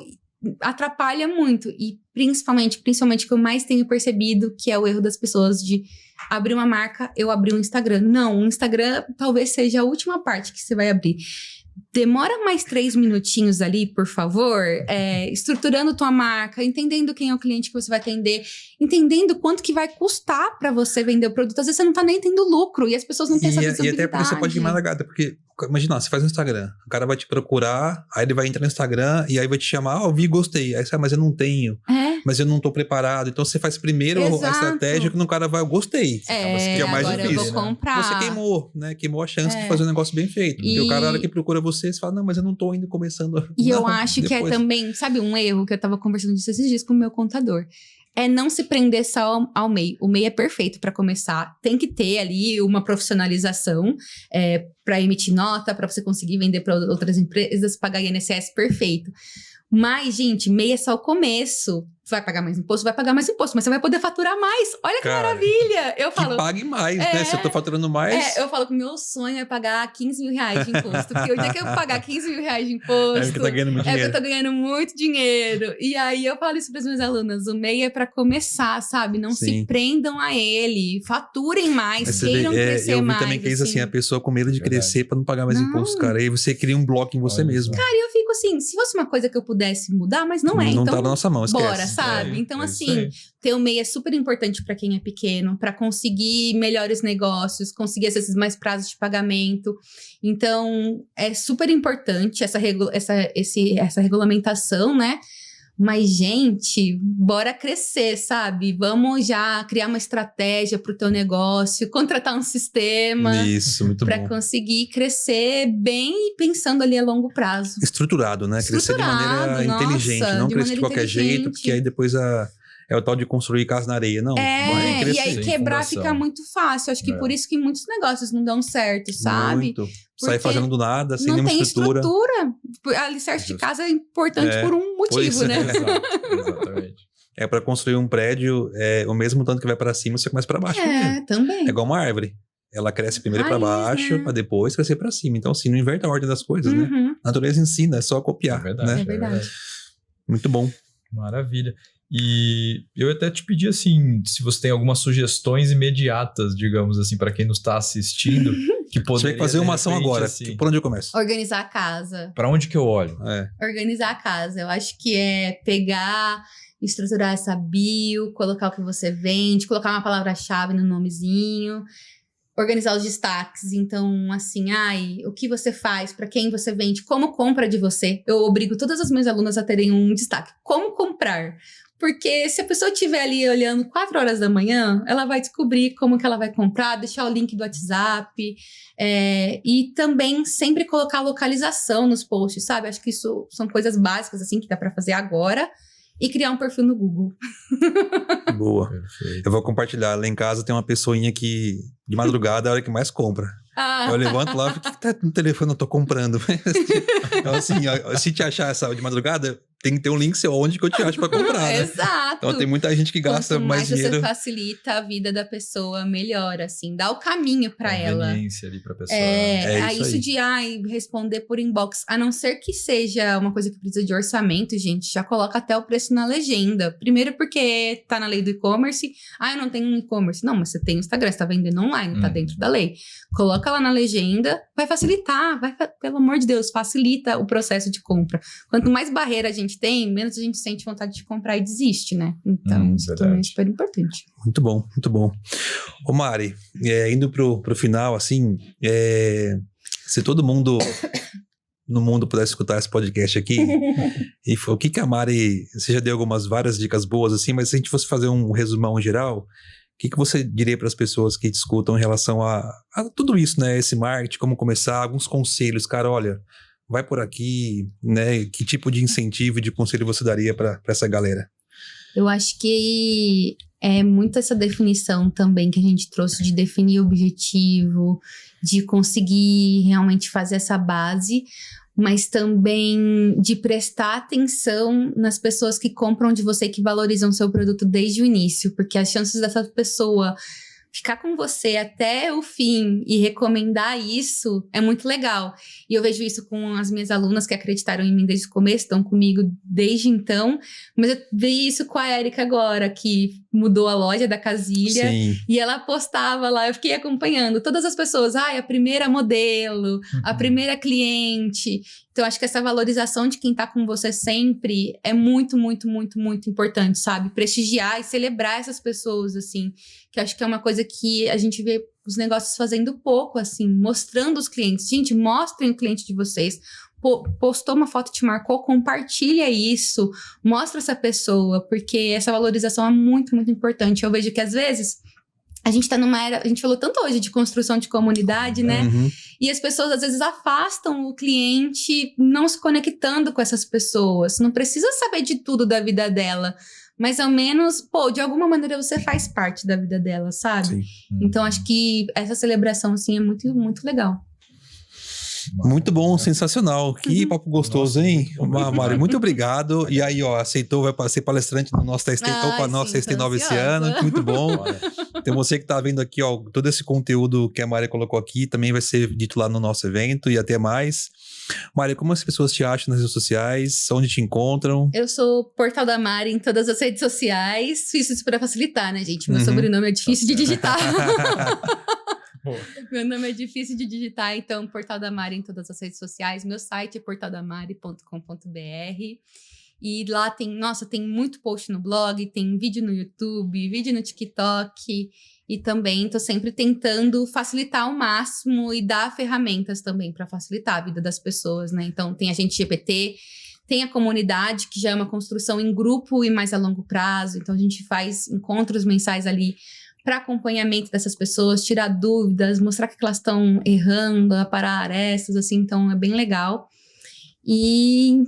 atrapalha muito. E principalmente o que eu mais tenho percebido, que é o erro das pessoas de abrir uma marca, eu abri um Instagram. Não, o Instagram talvez seja a última parte que você vai abrir. demora mais 3 minutinhos ali, por favor, estruturando tua marca, entendendo quem é o cliente que você vai atender, entendendo quanto que vai custar pra você vender o produto. Às vezes você não tá nem tendo lucro e as pessoas não têm essa visibilidade. E até porque você pode ir mais largada, porque imagina, você faz no Instagram, o cara vai te procurar, aí ele vai entrar no Instagram e aí vai te chamar, eu vi e gostei. Aí você mas eu não tenho, mas eu não tô preparado. Então você faz primeiro a estratégia que no cara vai, eu gostei. Que é o mais difícil. Eu vou comprar. Você queimou, né? Queimou a chance de fazer um negócio bem feito. Porque o cara, na hora que procura você fala, não, mas eu não tô ainda começando. E eu acho que é também, sabe, um erro que eu tava conversando disso esses dias com o meu contador. É não se prender só ao MEI. O MEI é perfeito para começar. Tem que ter ali uma profissionalização para emitir nota, para você conseguir vender para outras empresas, pagar INSS, perfeito. Mas, gente, MEI é só o começo. Vai pagar mais imposto, mas você vai poder faturar mais. Olha que maravilha! Eu falo, que pague mais, né? Se eu tô faturando mais... eu falo que o meu sonho é pagar 15 mil reais de imposto. Porque o dia que eu pagar 15 mil reais de imposto... É porque tá ganhando muito dinheiro. É porque eu tô ganhando muito dinheiro. E aí, eu falo isso para as minhas alunas. O MEI é para começar, sabe? Não se prendam a ele. Faturem mais, queiram crescer mais. Eu vi também que é isso assim, a pessoa com medo de crescer para não pagar mais imposto, cara. Aí você cria um bloco em você mesmo. Cara, eu fico assim, se fosse uma coisa que eu pudesse mudar, mas não é. Não então, tá na nossa mão, esquece. Bora, sabe? Então, assim, ter o MEI é super importante para quem é pequeno, para conseguir melhores negócios, conseguir esses mais prazos de pagamento. Então, é super importante essa regulamentação, né? Mas, gente, bora crescer, sabe? Vamos já criar uma estratégia para o teu negócio, contratar um sistema. Isso, muito bom. Para conseguir crescer bem e pensando ali a longo prazo. Estruturado, né? Crescer de maneira inteligente, não crescer de qualquer jeito, porque aí depois é o tal de construir casa na areia, não. E aí quebrar fica muito fácil. Acho que por isso que muitos negócios não dão certo, sabe? Muito. Sai fazendo do nada, sem nenhuma estrutura. Não tem estrutura. Alicerce de casa é importante por um motivo, né? Exatamente. Para construir um prédio, o mesmo tanto que vai para cima, você começa para baixo. Também. É igual uma árvore. Ela cresce primeiro para baixo, para depois crescer para cima. Então, assim, não inverte a ordem das coisas, né? A natureza ensina, é só copiar. É verdade. Muito bom. Maravilha. E eu até te pedi, assim, se você tem algumas sugestões imediatas, digamos assim, para quem nos está assistindo, que poderia... Você tem que fazer uma ação agora. Assim, por onde eu começo? Organizar a casa. Para onde que eu olho? Organizar a casa. Eu acho que é pegar, estruturar essa bio, colocar o que você vende, colocar uma palavra-chave no nomezinho, organizar os destaques. Então, assim, o que você faz, para quem você vende, como compra de você. Eu obrigo todas as minhas alunas a terem um destaque. Como comprar? Porque se a pessoa estiver ali olhando 4 horas da manhã, ela vai descobrir como que ela vai comprar, deixar o link do WhatsApp. E também sempre colocar a localização nos posts, sabe? Acho que isso são coisas básicas, assim, que dá para fazer agora. E criar um perfil no Google. Boa. Perfeito. Eu vou compartilhar. Lá em casa tem uma pessoinha que, de madrugada, é a hora que mais compra. Eu levanto lá e falo, o que tá no telefone? Eu tô comprando. Então, assim, se te achar essa de madrugada, tem que ter um link seu onde que eu te acho pra comprar, né? Exato. Então tem muita gente que gasta mais dinheiro. Você facilita a vida da pessoa melhor, assim, dá o caminho pra ela. Conveniência ali pra pessoa. Isso de responder por inbox, a não ser que seja uma coisa que precisa de orçamento, gente, já coloca até o preço na legenda. Primeiro porque tá na lei do e-commerce. Eu não tenho um e-commerce. Não, mas você tem o Instagram, você tá vendendo online, tá dentro da lei. Coloca lá na legenda, vai facilitar, pelo amor de Deus, facilita o processo de compra. Quanto mais barreira a gente tem, menos a gente sente vontade de comprar e desiste, né? Então, isso também é super importante. Muito bom, muito bom. Ô Mari, indo pro final, assim, se todo mundo no mundo pudesse escutar esse podcast aqui, e o que a Mari, você já deu várias dicas boas, assim, mas se a gente fosse fazer um resumão geral, o que você diria para as pessoas que te escutam em relação a tudo isso, né? Esse marketing, como começar, alguns conselhos, cara, olha, vai por aqui, né? Que tipo de incentivo e de conselho você daria para essa galera? Eu acho que é muito essa definição também que a gente trouxe de definir o objetivo, de conseguir realmente fazer essa base, mas também de prestar atenção nas pessoas que compram de você, que valorizam seu produto desde o início, porque as chances dessa pessoa ficar com você até o fim e recomendar isso é muito legal. E eu vejo isso com as minhas alunas que acreditaram em mim desde o começo, estão comigo desde então. Mas eu vi isso com a Érica agora, que mudou a loja da Casilha. Sim. E ela postava lá, eu fiquei acompanhando todas as pessoas. A primeira modelo, a primeira cliente. Então, acho que essa valorização de quem tá com você sempre é muito, muito, muito, muito importante, sabe? Prestigiar e celebrar essas pessoas, assim. Que acho que é uma coisa que a gente vê os negócios fazendo pouco, assim. Mostrando os clientes. Gente, mostrem o cliente de vocês. Postou uma foto, te marcou, compartilha isso. Mostra essa pessoa, porque essa valorização é muito, muito importante. Eu vejo que, às vezes... A gente tá numa era... A gente falou tanto hoje de construção de comunidade, né? Uhum. E as pessoas, às vezes, afastam o cliente não se conectando com essas pessoas. Não precisa saber de tudo da vida dela. Mas, ao menos, de alguma maneira você faz parte da vida dela, sabe? Sim. Então, acho que essa celebração, assim, é muito, muito legal. Muito bom, sensacional. Que papo gostoso, Nossa, hein? muito bom. Mari, muito obrigado. E aí, aceitou, vai ser palestrante no nosso TST. Opa, nosso TST 9 esse ano. Muito bom. Então, você que tá vendo aqui, todo esse conteúdo que a Mari colocou aqui também vai ser dito lá no nosso evento e até mais. Mari, como as pessoas te acham nas redes sociais? Onde te encontram? Eu sou Portal da Mari em todas as redes sociais. Fiz isso para facilitar, né, gente? Meu sobrenome é difícil de digitar. Meu nome é difícil de digitar, então Portal da Mari em todas as redes sociais. Meu site é portaldamari.com.br. E lá tem muito post no blog, tem vídeo no YouTube, vídeo no TikTok. E também tô sempre tentando facilitar ao máximo e dar ferramentas também para facilitar a vida das pessoas, né? Então tem a Gente GPT, tem a comunidade, que já é uma construção em grupo e mais a longo prazo. Então a gente faz encontros mensais ali para acompanhamento dessas pessoas, tirar dúvidas, mostrar que elas estão errando, aparar arestas, assim, então é bem legal. E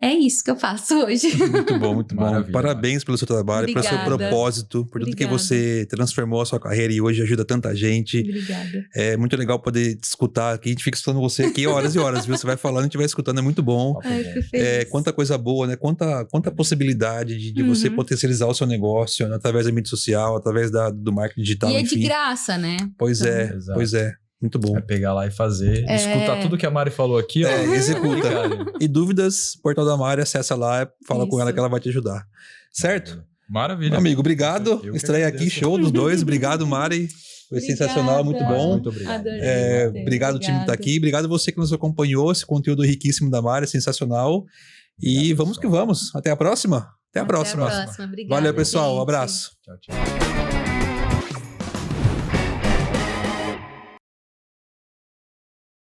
é isso que eu faço hoje. Muito bom, muito bom. Maravilha, Parabéns pelo seu trabalho, pelo seu propósito, por tudo que você transformou a sua carreira e hoje ajuda tanta gente. Obrigada. É muito legal poder escutar aqui. A gente fica escutando você aqui horas e horas, viu? Você vai falando, a gente vai escutando, é muito bom. Ai, que feliz. Quanta coisa boa, né? Quanta possibilidade de você potencializar o seu negócio, né? Através da mídia social, através do marketing digital, E enfim. de graça, né? Pois Exato. é. Muito bom. É pegar lá e fazer, escutar tudo que a Mari falou aqui, executa. E dúvidas, Portal da Mari, acessa lá, fala com ela que ela vai te ajudar. Certo? Maravilha. Amigo, obrigado. Eu Estreia aqui, show dos dois. Obrigado, Mari. Foi sensacional, muito bom. Muito obrigado. Adorei. Obrigado, o time que tá aqui. Obrigado você que nos acompanhou. Esse conteúdo riquíssimo da Mari, sensacional. E vamos que vamos. Até a próxima. Até a próxima. Obrigada, Valeu, pessoal. Um gente. abraço. Tchau, tchau.